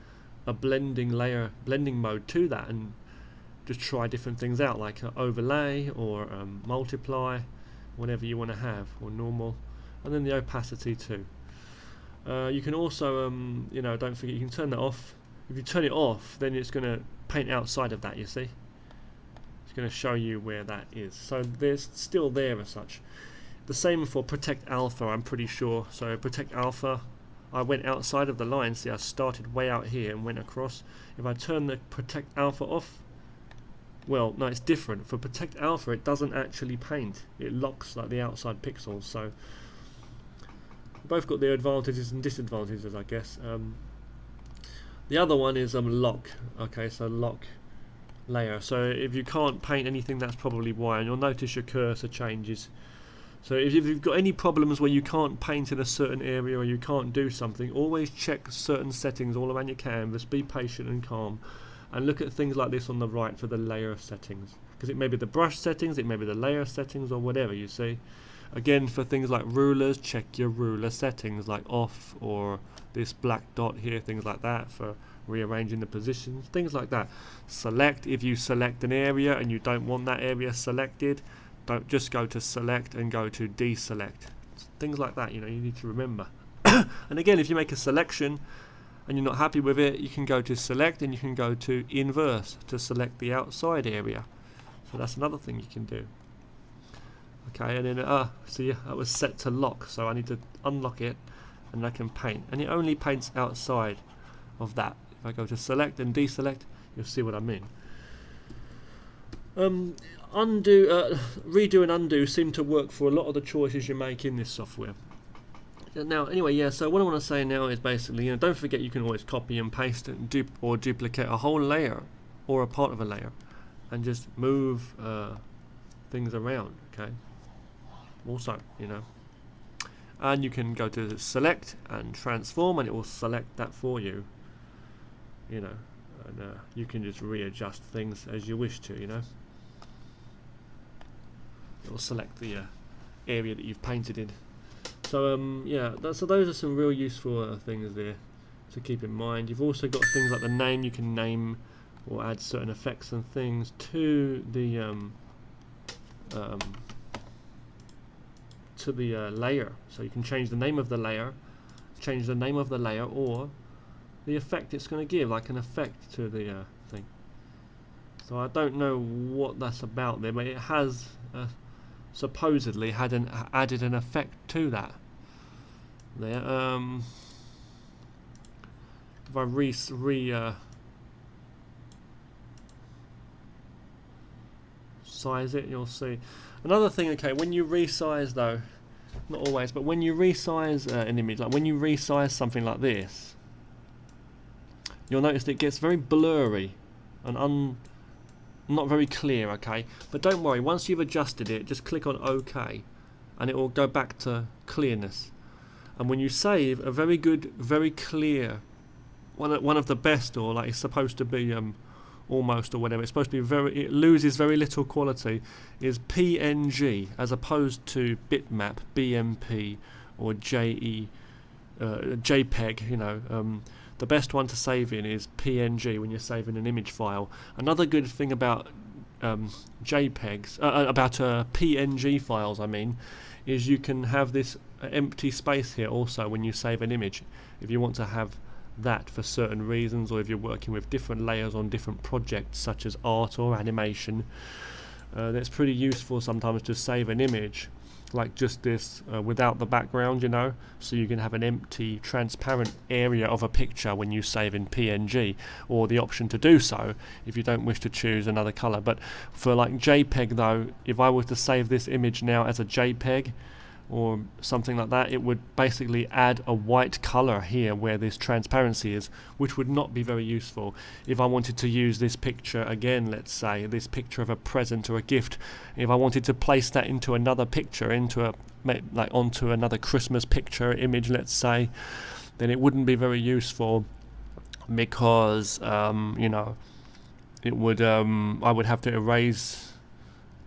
a blending mode to that, and just try different things out, like overlay or multiply, whatever you want to have, or normal, and then the opacity too. You can also you know, don't forget, you can turn that off. If you turn it off, then it's going to paint outside of that, you see. It's going to show you where that is. So there's still there as such. The same for protect alpha, I'm pretty sure. So protect alpha, I went outside of the line. See, I started way out here and went across. If I turn the protect alpha off, well, no, it's different. For protect alpha, it doesn't actually paint. It locks like the outside pixels. So both got their advantages and disadvantages, I guess. The other one is lock. Okay, so lock layer. So if you can't paint anything, that's probably why, and you'll notice your cursor changes. So if you've got any problems where you can't paint in a certain area, or you can't do something, always check certain settings all around your canvas. Be patient and calm, and look at things like this on the right for the layer settings, because it may be the brush settings, it may be the layer settings, or whatever, you see. Again, for things like rulers, check your ruler settings, like off, or this black dot here, things like that, for rearranging the positions, things like that. Select, if you select an area and you don't want that area selected, don't just go to select and go to deselect. Things like that, you know, you need to remember. And again, if you make a selection and you're not happy with it, you can go to select and you can go to inverse to select the outside area. So that's another thing you can do. Okay, and then see, that was set to lock, so I need to unlock it, and I can paint, and it only paints outside of that. If I go to select and deselect, you'll see what I mean. Redo and undo seem to work for a lot of the choices you make in this software. Now, anyway, yeah, so what I want to say now is basically, you know, don't forget, you can always copy and paste and duplicate a whole layer or a part of a layer, and just move things around. Okay, also, you know, and you can go to select and transform, and it will select that for you, you know, and you can just readjust things as you wish to, you know. It will select the area that you've painted in. So yeah, so those are some real useful things there to keep in mind. You've also got things like the name. You can name or add certain effects and things to the layer. So you can change the name of the layer, or the effect it's going to give, like an effect to the thing. So I don't know what that's about there, but it has supposedly added an effect to that there. If I size it, you'll see. Another thing, okay, when you resize though, not always, but when you resize an image, like when you resize something like this, you'll notice that it gets very blurry and not very clear, okay? But don't worry, once you've adjusted it, just click on OK and it will go back to clearness. And when you save a very good, very clear, one of the best, or like it's supposed to be almost, or whatever, it's supposed to be very, it loses very little quality, is PNG as opposed to bitmap, BMP, or JPEG, you know. The best one to save in is PNG when you're saving an image file. Another good thing about JPEGs, about PNG files, I mean, is you can have this empty space here also when you save an image, if you want to have that for certain reasons, or if you're working with different layers on different projects such as art or animation. That's pretty useful sometimes to save an image like just this without the background, you know, so you can have an empty transparent area of a picture when you save in PNG, or the option to do so if you don't wish to choose another color. But for like JPEG though, if I were to save this image now as a JPEG or something like that, it would basically add a white color here where this transparency is, which would not be very useful. If I wanted to use this picture again, let's say this picture of a present or a gift, if I wanted to place that into another picture, into a like onto another Christmas picture image, let's say, then it wouldn't be very useful, because you know, it would I would have to erase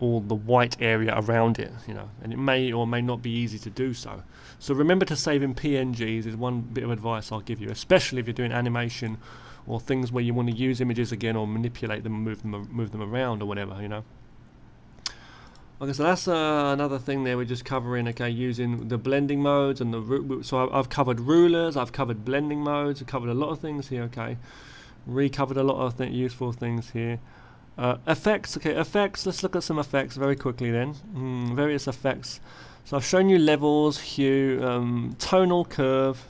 all the white area around it, you know, and it may or may not be easy to do so. So remember to save in PNGs is one bit of advice I'll give you, especially if you're doing animation or things where you want to use images again or manipulate them, move them around or whatever, you know. Okay, so that's another thing there we're just covering, okay, using the blending modes and the so I've covered rulers, I've covered blending modes, I've covered a lot of things here, okay, recovered a lot of useful things here. Effects, okay, effects, let's look at some effects very quickly then. Various effects. So I've shown you levels, hue, tonal curve.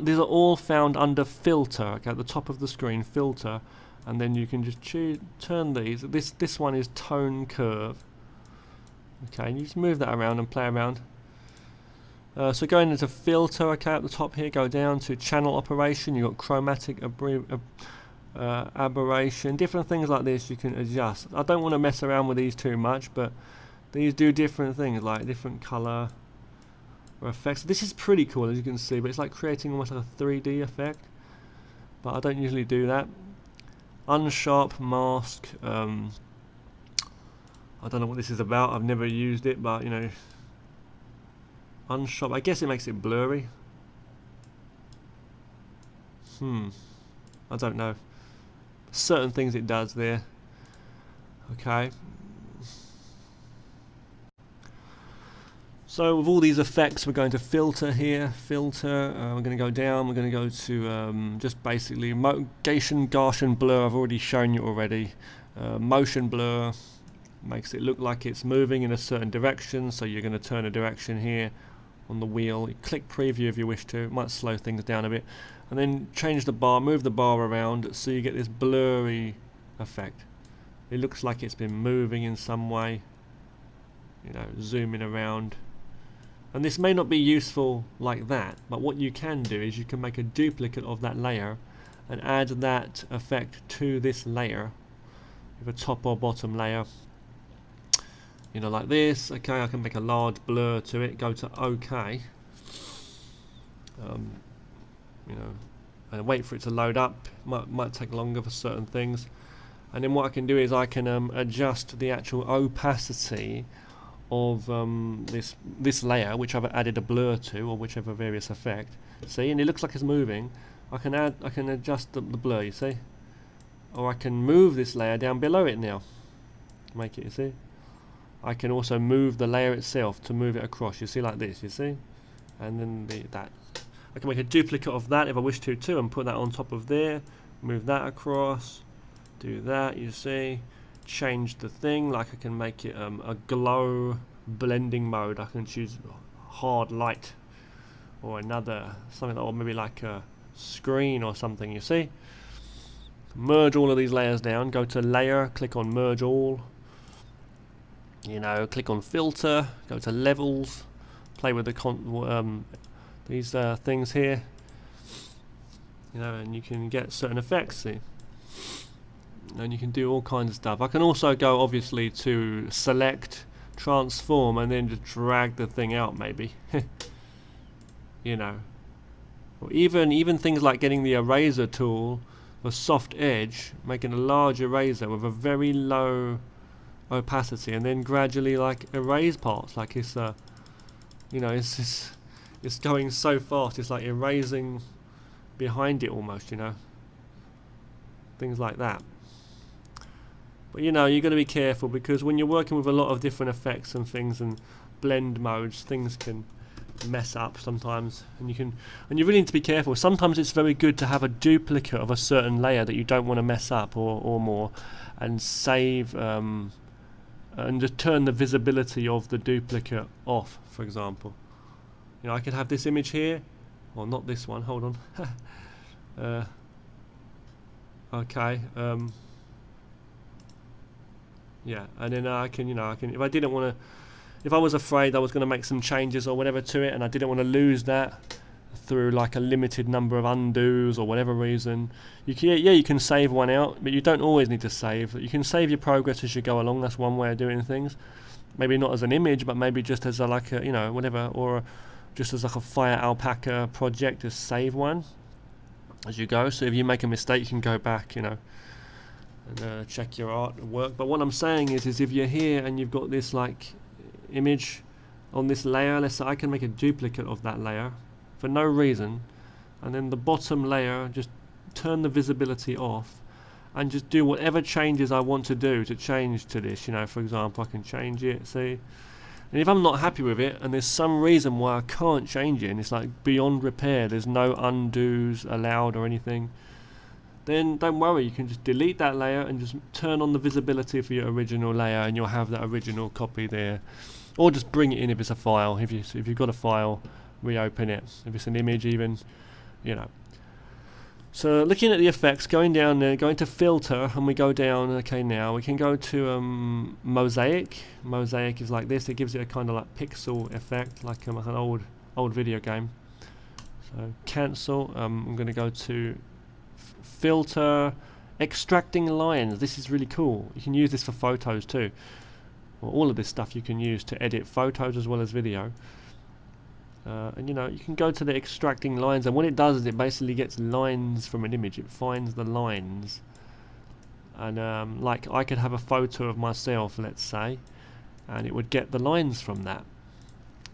These are all found under filter, okay, at the top of the screen, filter, and then you can just turn these. This one is tone curve. Okay, and you just move that around and play around. So going into filter, okay, at the top here, go down to channel operation, you've got chromatic aberration, different things like this you can adjust. I don't want to mess around with these too much, but these do different things, like different color or effects. This is pretty cool, as you can see, but it's like creating almost like a 3D effect, but I don't usually do that. Unsharp mask, I don't know what this is about, I've never used it, but you know, unsharp, I guess it makes it blurry. I don't know. Certain things it does there. Okay. So with all these effects, we're going to filter here. Filter. We're going to go down. We're going to go to just basically Gaussian blur. I've already shown you already. Motion blur makes it look like it's moving in a certain direction. So you're going to turn a direction here on the wheel. You click preview if you wish to. It might slow things down a bit. And then change the bar, move the bar around, so you get this blurry effect. It looks like it's been moving in some way, you know, zooming around. And this may not be useful like that, but what you can do is you can make a duplicate of that layer and add that effect to this layer, with a top or bottom layer, you know, like this. Okay, I can make a large blur to it, go to OK. You know, and wait for it to load up. Might take longer for certain things. And then what I can do is I can adjust the actual opacity of this layer, which I've added a blur to, or whichever various effect. See, and it looks like it's moving. I can adjust the blur, you see, or I can move this layer down below it now. Make it, you see. I can also move the layer itself to move it across. You see, like this, you see, and then that. I can make a duplicate of that if I wish to too, and put that on top of there, move that across, do that, you see, change the thing, like I can make it a glow blending mode. I can choose hard light or another, something, or maybe like a screen or something, you see. Merge all of these layers down, go to layer, click on merge all, you know, click on filter, go to levels, play with these things here, you know, and you can get certain effects, see, and you can do all kinds of stuff. I can also go obviously to select, transform, and then just drag the thing out, maybe. You know, or even things like getting the eraser tool, a soft edge, making a large eraser with a very low opacity, and then gradually like erase parts, like it's you know, it's going so fast, it's like erasing behind it almost, you know, things like that. But you know, you're going to be careful, because when you're working with a lot of different effects and things and blend modes, things can mess up sometimes, and you really need to be careful. Sometimes it's very good to have a duplicate of a certain layer that you don't want to mess up or more, and save and just turn the visibility of the duplicate off, for example. You know, I could have this image here, well, not this one, hold on. Okay, yeah, and then I can, if I didn't want to, if I was afraid I was going to make some changes or whatever to it, and I didn't want to lose that through like a limited number of undos or whatever reason, you can save one out, but you don't always need to save. You can save your progress as you go along. That's one way of doing things. Maybe not as an image, but maybe just as a whatever, or just as like a Firealpaca project, just save one as you go. So if you make a mistake, you can go back, and check your artwork. But what I'm saying is if you're here and you've got this like image on this layer, let's say I can make a duplicate of that layer for no reason, and then the bottom layer, just turn the visibility off and just do whatever changes I want to do to change to this. For example, I can change it, see, and if I'm not happy with it and there's some reason why I can't change it and it's like beyond repair, there's no undos allowed or anything, then don't worry, you can just delete that layer and just turn on the visibility for your original layer, and you'll have that original copy there. Or just bring it in if it's a file. If you've got a file, reopen it. If it's an image even, So looking at the effects, going down there, going to filter, and we go down. Okay, now we can go to mosaic. Mosaic is like this. It gives it a kind of like pixel effect, like an old video game. So cancel. I'm going to go to filter, extracting lines. This is really cool. You can use this for photos too. Well, all of this stuff you can use to edit photos as well as video. And you can go to the extracting lines, and what it does is it basically gets lines from an image. It finds the lines, and like I could have a photo of myself, let's say, and it would get the lines from that.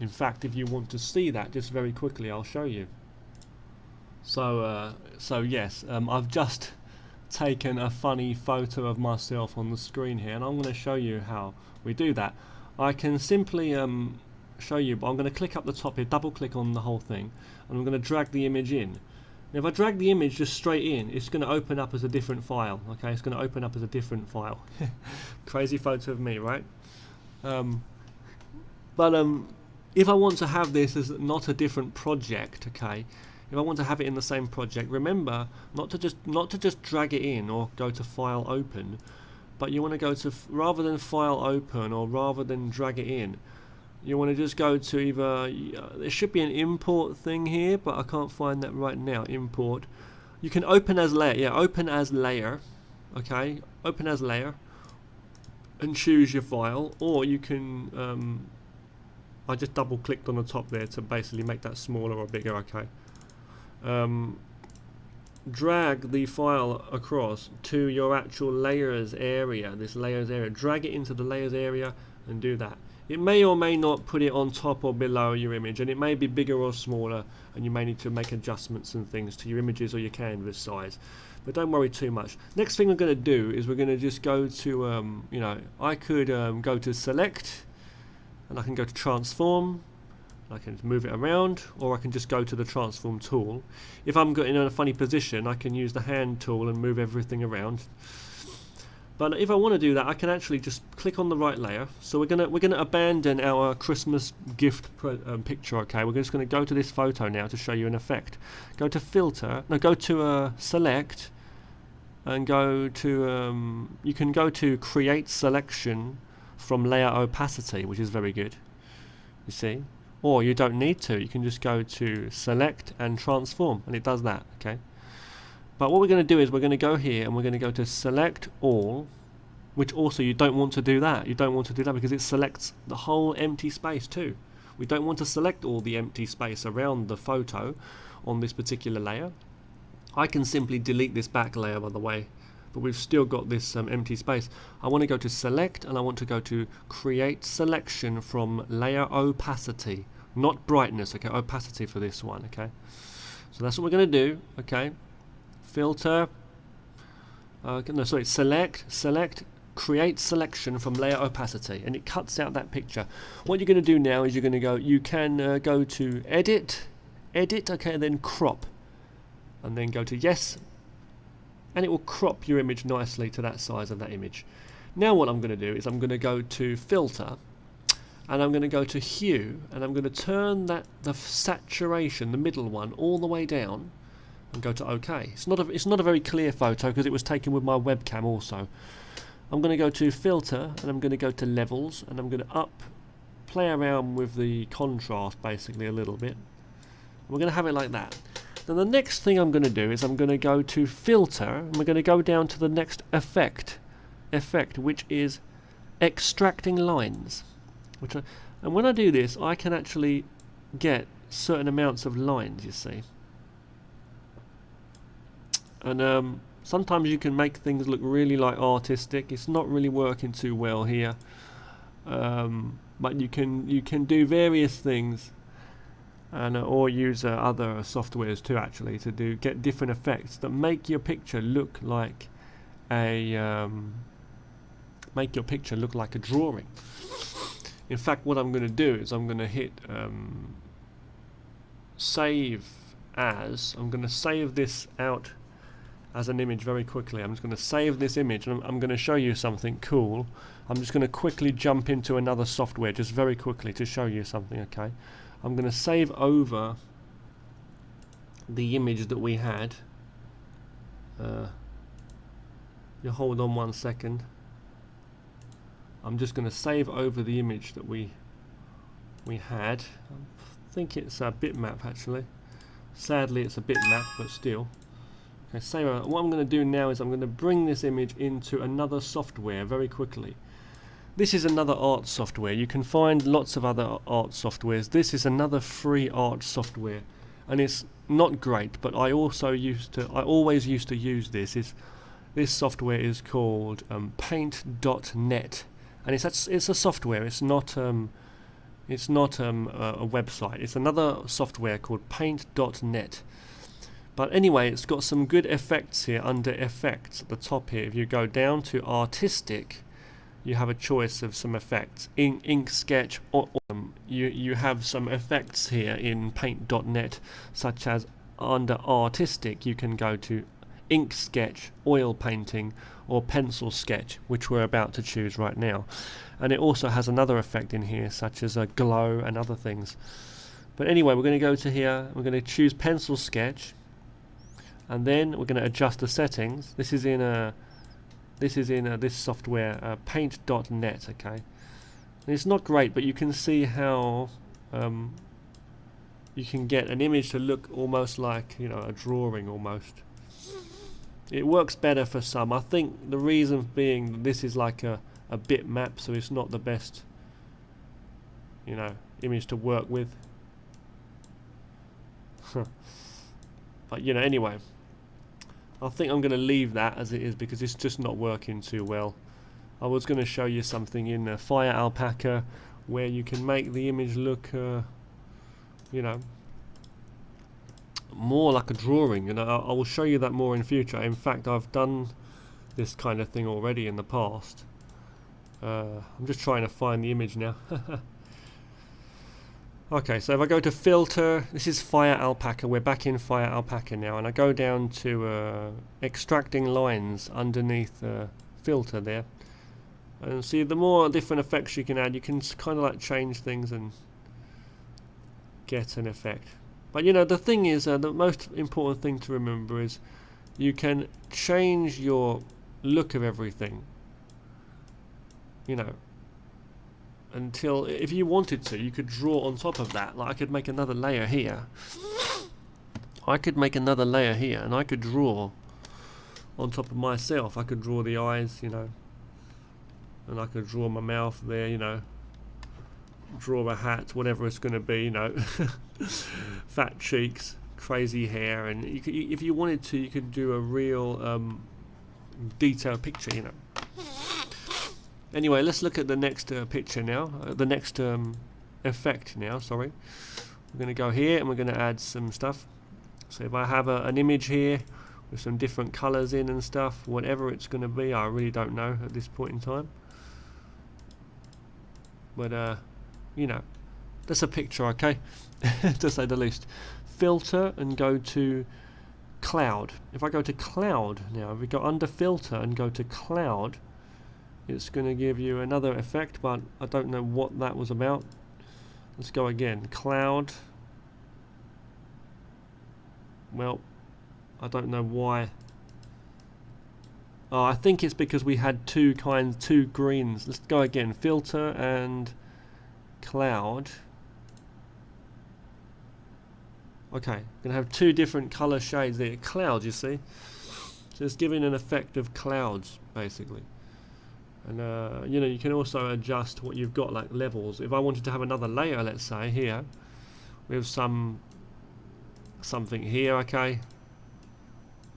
In fact, if you want to see that just very quickly, I'll show you. So yes, I've just taken a funny photo of myself on the screen here, and I'm going to show you how we do that. I can simply show you, but I'm going to click up the top here, double click on the whole thing, and I'm going to drag the image in. Now if I drag the image just straight in, it's going to open up as a different file. Okay, it's going to open up as a different file. Crazy photo of me, right? But if I want to have this as not a different project, okay, if I want to have it in the same project, remember not to just drag it in or go to file open, but you want to go to, rather than file open or rather than drag it in, you want to just go to either, there should be an import thing here, but I can't find that right now. Import. You can open as layer. Yeah, open as layer. Okay, open as layer, and choose your file, or you can. I just double clicked on the top there to basically make that smaller or bigger. Okay. Drag the file across to your actual layers area. This layers area. Drag it into the layers area and do that. It may or may not put it on top or below your image, and it may be bigger or smaller, and you may need to make adjustments and things to your images or your canvas size, but don't worry too much. Next thing we're going to do is we're going to just go to I could go to select, and I can go to transform. I can move it around, or I can just go to the transform tool. If I'm in a funny position, I can use the hand tool and move everything around. But if I want to do that, I can actually just click on the right layer. So we're gonna abandon our Christmas gift picture. Okay, we're just going to go to this photo now to show you an effect. Go to filter. No, go to select, and go to you can go to create selection from layer opacity, which is very good. You see, or you don't need to. You can just go to select and transform, and it does that. Okay. But what we're going to do is we're going to go here and we're going to go to select all, which also you don't want to do that. You don't want to do that because it selects the whole empty space too. We don't want to select all the empty space around the photo on this particular layer. I can simply delete this back layer, by the way, but we've still got this empty space. I want to go to select and I want to go to create selection from layer opacity, not brightness, okay, opacity for this one, okay. So that's what we're going to do, okay. Filter, no, sorry, select, create selection from layer opacity, and it cuts out that picture. What you're going to do now is you're going to go, you can go to edit, okay, and then crop, and then go to yes, and it will crop your image nicely to that size of that image. Now what I'm going to do is I'm going to go to filter, and I'm going to go to hue, and I'm going to turn the saturation, the middle one, all the way down, and go to OK. It's not a very clear photo because it was taken with my webcam also. I'm going to go to filter and I'm going to go to levels, and I'm going to play around with the contrast basically a little bit. We're going to have it like that. Then the next thing I'm going to do is I'm going to go to filter, and we're going to go down to the next effect, which is extracting lines. And when I do this, I can actually get certain amounts of lines, you see. And sometimes you can make things look really like artistic. It's not really working too well here, but you can do various things, and or use other softwares too, actually, to get different effects that make your picture look like a drawing. In fact, what I'm going to do is I'm going to hit save as. I'm going to save this out as an image very quickly. I'm just going to save this image, and I'm going to show you something cool. I'm just going to quickly jump into another software just very quickly to show you something, okay. I'm going to save over the image that we had. You hold on 1 second. I'm just going to save over the image that we had. I think it's a bitmap actually. Sadly it's a bitmap, but still. Okay, so what I'm going to do now is I'm going to bring this image into another software very quickly. This is another art software. You can find lots of other art softwares. This is another free art software, and it's not great, but I always used to use this. This software is called paint.net, and it's a software. It's not a website. It's another software called paint.net. But anyway, it's got some good effects here under effects at the top here. If you go down to artistic, you have a choice of some effects. Ink sketch, or you have some effects here in paint.net, such as under artistic you can go to ink sketch, oil painting, or pencil sketch, which we're about to choose right now. And it also has another effect in here, such as a glow and other things. But anyway, we're going to go to here, we're going to choose pencil sketch, and then we're going to adjust the settings. This is in this software, paint.net, okay. And it's not great, but you can see how you can get an image to look almost like, you know, a drawing almost. It works better for some. I think the reason being that this is like a bitmap, so it's not the best, you know, image to work with. But you know, anyway, I think I'm going to leave that as it is because it's just not working too well. I was going to show you something in Firealpaca where you can make the image look, you know, more like a drawing, and I will show you that more in future. In fact, I've done this kind of thing already in the past. I'm just trying to find the image now. Okay, so if I go to filter, this is Firealpaca. We're back in Firealpaca now, and I go down to extracting lines underneath filter there, and see the more different effects you can add, you can kind of like change things and get an effect. But you know, the thing is, the most important thing to remember is you can change your look of everything, you know, until, if you wanted to, you could draw on top of that. Like I could make another layer here. I could make another layer here, and I could draw on top of myself. I could draw the eyes, you know, and I could draw my mouth there, you know, draw a hat, whatever it's going to be, you know, fat cheeks, crazy hair, and you could, if you wanted to, you could do a real detailed picture, you know. Anyway, let's look at the next picture now, the next effect now, sorry. We're going to go here and we're going to add some stuff. So if I have an image here with some different colours in and stuff, whatever it's going to be, I really don't know at this point in time. But, you know, that's a picture, okay, to say the least. Filter and go to cloud. If I go to cloud now, if we go under filter and go to cloud, it's going to give you another effect, but I don't know what that was about. Let's go again. Cloud. Well, I don't know why. Oh, I think it's because we had two greens. Let's go again. Filter and cloud. Okay, gonna have two different color shades there. Cloud, you see. So it's giving an effect of clouds, basically. And you know, you can also adjust what you've got, like levels. If I wanted to have another layer, let's say here, with something here, okay,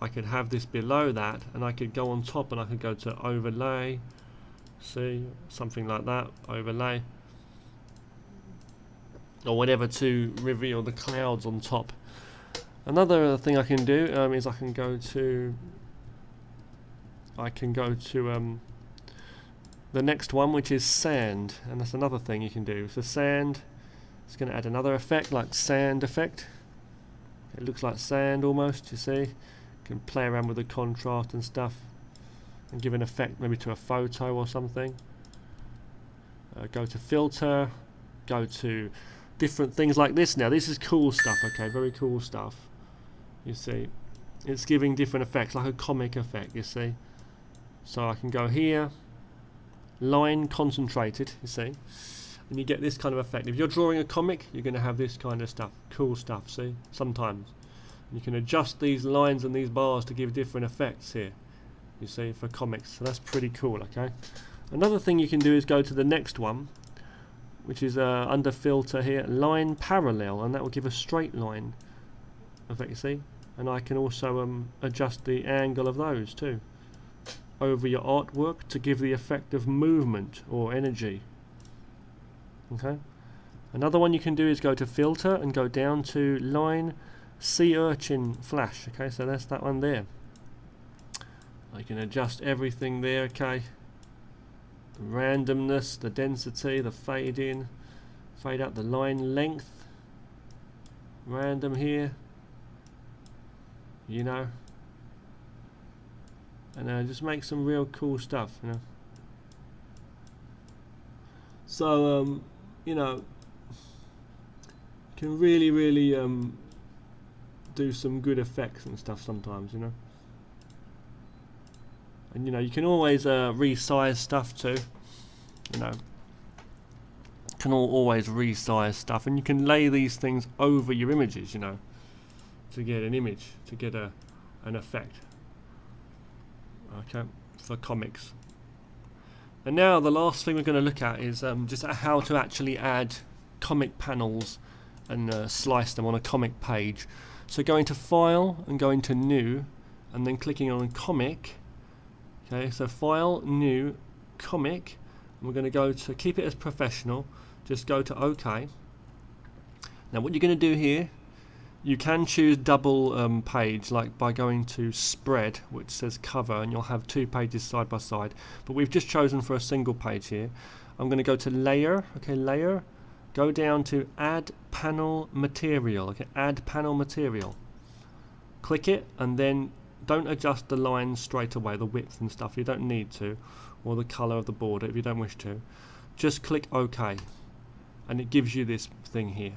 I could have this below that, and I could go on top, and I could go to overlay, see, something like that, overlay, or whatever, to reveal the clouds on top. Another thing I can do is I can go to the next one, which is sand, and that's another thing you can do. So sand, it's going to add another effect, like sand effect. It looks like sand almost, you see. You can play around with the contrast and stuff and give an effect maybe to a photo or something. Go to filter, go to different things like this. Now this is cool stuff, okay, very cool stuff. You see, it's giving different effects, like a comic effect, you see. So I can go here, line concentrated, you see, and you get this kind of effect. If you're drawing a comic, you're going to have this kind of stuff, cool stuff, see, sometimes. You can adjust these lines and these bars to give different effects here, you see, for comics. So that's pretty cool, okay. Another thing you can do is go to the next one, which is under filter here, line parallel, and that will give a straight line effect, you see. And I can also adjust the angle of those too over your artwork to give the effect of movement or energy. Okay. Another one you can do is go to filter and go down to line sea urchin flash. Okay, so that's that one there. I can adjust everything there, okay. The randomness, the density, the fade in, fade out, the line length, random here, you know, and just make some real cool stuff, you know. So you know, can really do some good effects and stuff sometimes, you know. And you know, you can always resize stuff too, you know. Can always resize stuff, and you can lay these things over your images, you know, to get an image, to get an effect. Okay, for comics. And now the last thing we're going to look at is just how to actually add comic panels and slice them on a comic page. So going to File and going to New, and then clicking on Comic. Okay, so File, New, Comic, and we're going to go to keep it as professional. Just go to OK. Now what you're going to do here, you can choose double page, like by going to Spread, which says Cover, and you'll have two pages side by side. But we've just chosen for a single page here. I'm going to go to Layer. Okay, Layer. Go down to Add Panel Material. Okay, Add Panel Material. Click it, and then don't adjust the lines straight away, the width and stuff. You don't need to, or the color of the border if you don't wish to. Just click OK, and it gives you this thing here.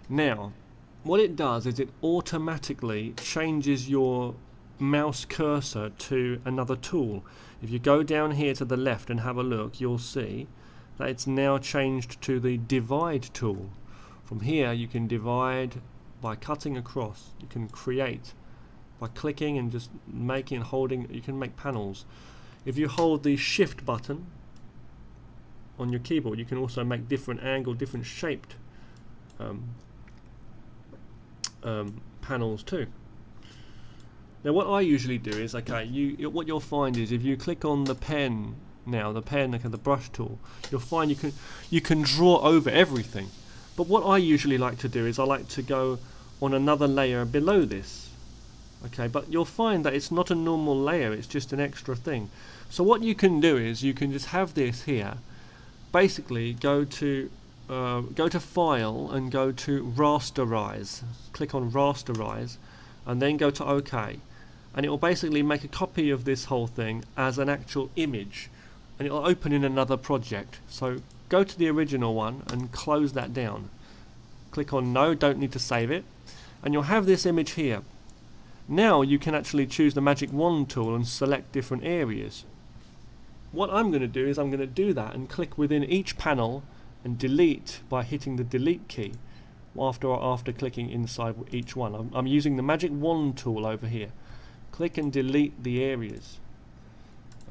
Now, what it does is it automatically changes your mouse cursor to another tool. If you go down here to the left and have a look, you'll see that it's now changed to the divide tool. From here you can divide by cutting across. You can create by clicking and just making and holding. You can make panels. If you hold the shift button on your keyboard, you can also make different angle, different shaped panels too. Now what I usually do is, okay, what you'll find is if you click on the pen now, the brush tool, you'll find you can draw over everything. But what I usually like to do is I like to go on another layer below this. Okay, but you'll find that it's not a normal layer, it's just an extra thing. So what you can do is you can just have this here. Basically go to File and go to Rasterize. Click on Rasterize and then go to OK. And it will basically make a copy of this whole thing as an actual image, and it will open in another project. So go to the original one and close that down. Click on No, don't need to save it, and you'll have this image here. Now you can actually choose the magic wand tool and select different areas. What I'm going to do is I'm going to do that and click within each panel and delete by hitting the delete key after clicking inside each one. I'm using the magic wand tool over here. Click and delete the areas,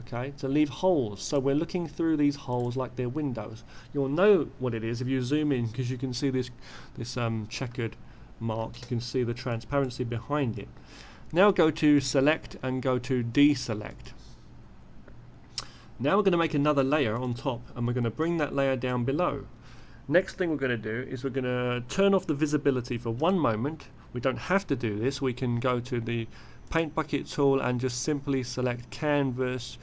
okay, to leave holes. So we're looking through these holes like they're windows. You'll know what it is if you zoom in, because you can see this checkered mark. You can see the transparency behind it. Now go to select and go to deselect. Now we're going to make another layer on top, and we're going to bring that layer down below. Next thing we're going to do is we're going to turn off the visibility for one moment. We don't have to do this. We can go to the paint bucket tool and just simply select canvas,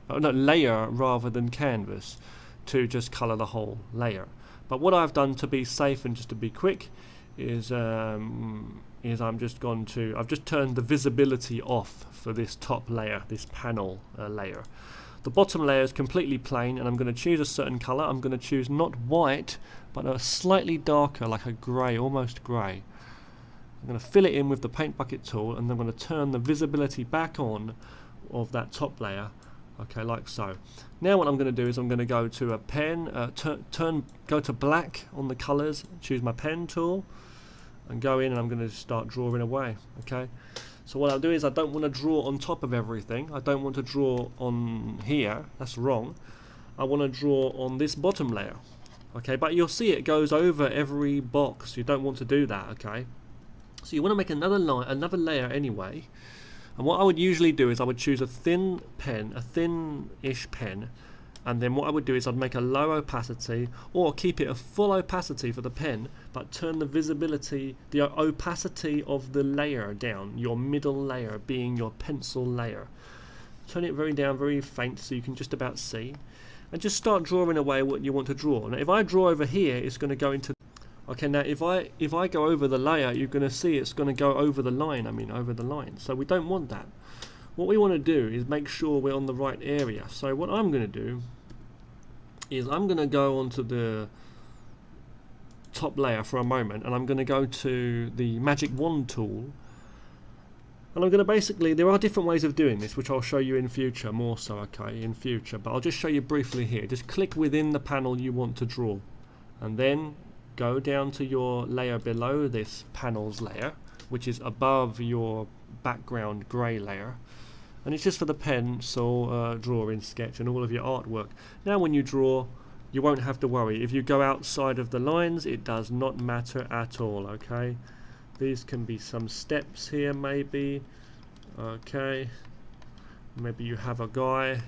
layer rather than canvas, to just color the whole layer. But what I've done to be safe and just to be quick is I've just turned the visibility off for this top layer, this panel layer. The bottom layer is completely plain, and I'm going to choose a certain color. I'm going to choose not white, but a slightly darker, like a grey, almost grey. I'm going to fill it in with the paint bucket tool, and I'm going to turn the visibility back on of that top layer, okay, like so. Now what I'm going to do is I'm going to go to a pen, go to black on the colors, choose my pen tool, and go in, and I'm going to start drawing away. Okay, so what I'll do is I don't want to draw on top of everything. I don't want to draw on here, that's wrong. I want to draw on this bottom layer. Okay, but you'll see it goes over every box. You don't want to do that. Okay, so you want to make another layer anyway. And what I would usually do is I would choose a thin pen, a thin-ish pen, and then what I would do is I'd make a low opacity, or keep it a full opacity for the pen, but turn the visibility, the opacity of the layer down, your middle layer being your pencil layer. Turn it very down, very faint, so you can just about see, and just start drawing away what you want to draw. Now if I draw over here, it's going to go into... Okay, now if I go over the layer, you're going to see it's going to go over the line, over the line. So we don't want that. What we want to do is make sure we're on the right area. So what I'm going to do is I'm going to go onto the top layer for a moment, and I'm going to go to the magic wand tool, and I'm going to basically, there are different ways of doing this which I'll show you in future, more so, okay, in future, but I'll just show you briefly here. Just click within the panel you want to draw, and then go down to your layer below this panels layer, which is above your background grey layer, and it's just for the pencil drawing, sketch, and all of your artwork. Now when you draw, you won't have to worry. If you go outside of the lines, it does not matter at all. Okay, these can be some steps here, maybe. Okay, maybe you have a guy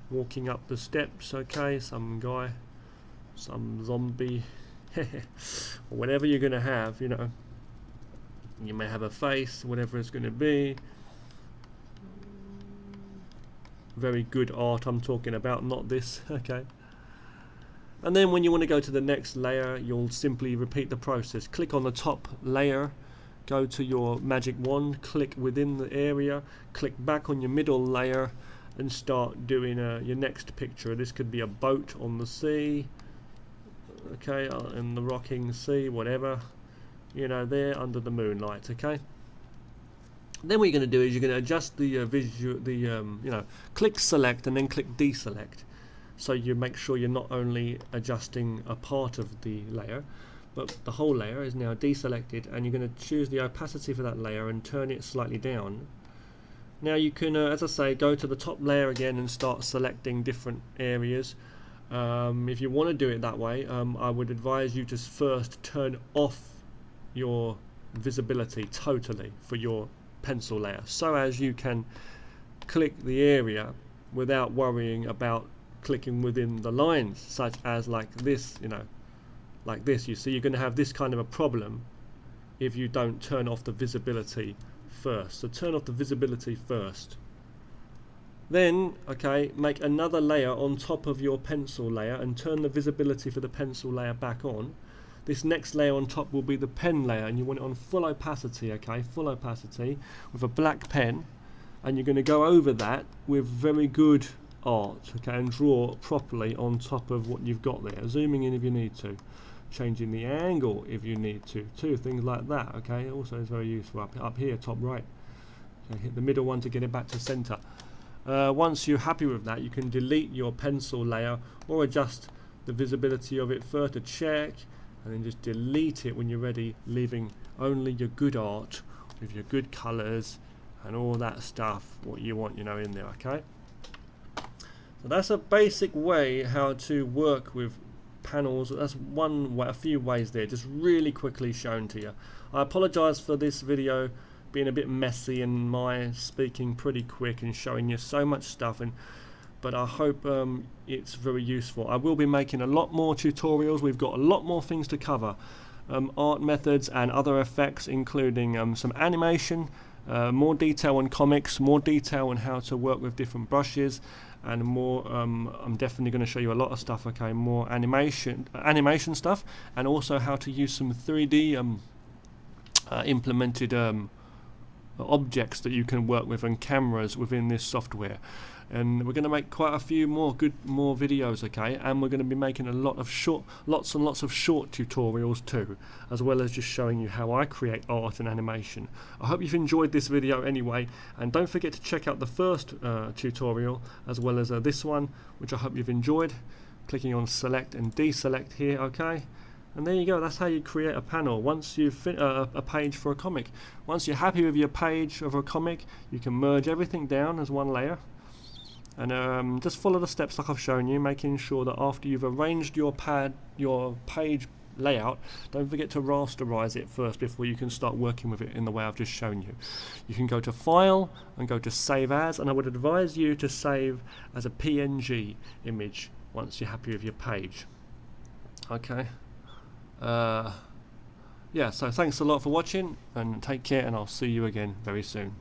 walking up the steps. Okay, some guy, some zombie, or whatever you're gonna have, you know. You may have a face, whatever it's going to be. Very good art I'm talking about, not this. Okay. And then when you want to go to the next layer, you'll simply repeat the process. Click on the top layer, go to your magic wand, click within the area, click back on your middle layer, and start doing your next picture. This could be a boat on the sea, okay, in the rocking sea, whatever. You know, there under the moonlight. Okay. Then what you're going to do is you're going to adjust the you know, click select and then click deselect. so you make sure you're not only adjusting a part of the layer, but the whole layer is now deselected, and you're going to choose the opacity for that layer and turn it slightly down. Now you can, as I say, go to the top layer again and start selecting different areas. If you want to do it that way, I would advise you to first turn off your visibility totally for your pencil layer, so as you can click the area without worrying about clicking within the lines, such as like this, you know, like this. You see, you're going to have this kind of a problem if you don't turn off the visibility first. So turn off the visibility first. Then, okay, make another layer on top of your pencil layer and turn the visibility for the pencil layer back on. This next layer on top will be the pen layer, and you want it on full opacity, okay, full opacity with a black pen, and you're going to go over that with very good art, okay, and draw properly on top of what you've got there, zooming in if you need to, changing the angle if you need to, things like that, okay. Also is very useful up here, top right. Okay, hit the middle one to get it back to center. Once you're happy with that, you can delete your pencil layer or adjust the visibility of it further to check, and then just delete it when you're ready, leaving only your good art with your good colors and all that stuff, what you want, you know, in there, okay. So that's a basic way how to work with panels. That's one way, a few ways there, just really quickly shown to you. I apologize for this video being a bit messy and my speaking pretty quick and showing you so much stuff, but I hope it's very useful. I will be making a lot more tutorials. We've got a lot more things to cover, art methods and other effects, including some animation, more detail on comics, more detail on how to work with different brushes, and more. I'm definitely going to show you a lot of stuff, okay, more animation stuff, and also how to use some 3D implemented objects that you can work with and cameras within this software. And we're going to make quite a few more videos, okay, and we're going to be making a lot of lots and lots of short tutorials too, as well as just showing you how I create art and animation. I hope you've enjoyed this video anyway, and don't forget to check out the first tutorial as well as this one, which I hope you've enjoyed. Clicking on select and deselect here, okay. And there you go, that's how you create a panel once you've a page for a comic. Once you're happy with your page of a comic, you can merge everything down as one layer, and just follow the steps like I've shown you, making sure that after you've arranged your page layout, don't forget to rasterize it first before you can start working with it in the way I've just shown you. You can go to File and go to Save As, and I would advise you to save as a PNG image once you're happy with your page, okay. Yeah, so thanks a lot for watching, and take care, and I'll see you again very soon.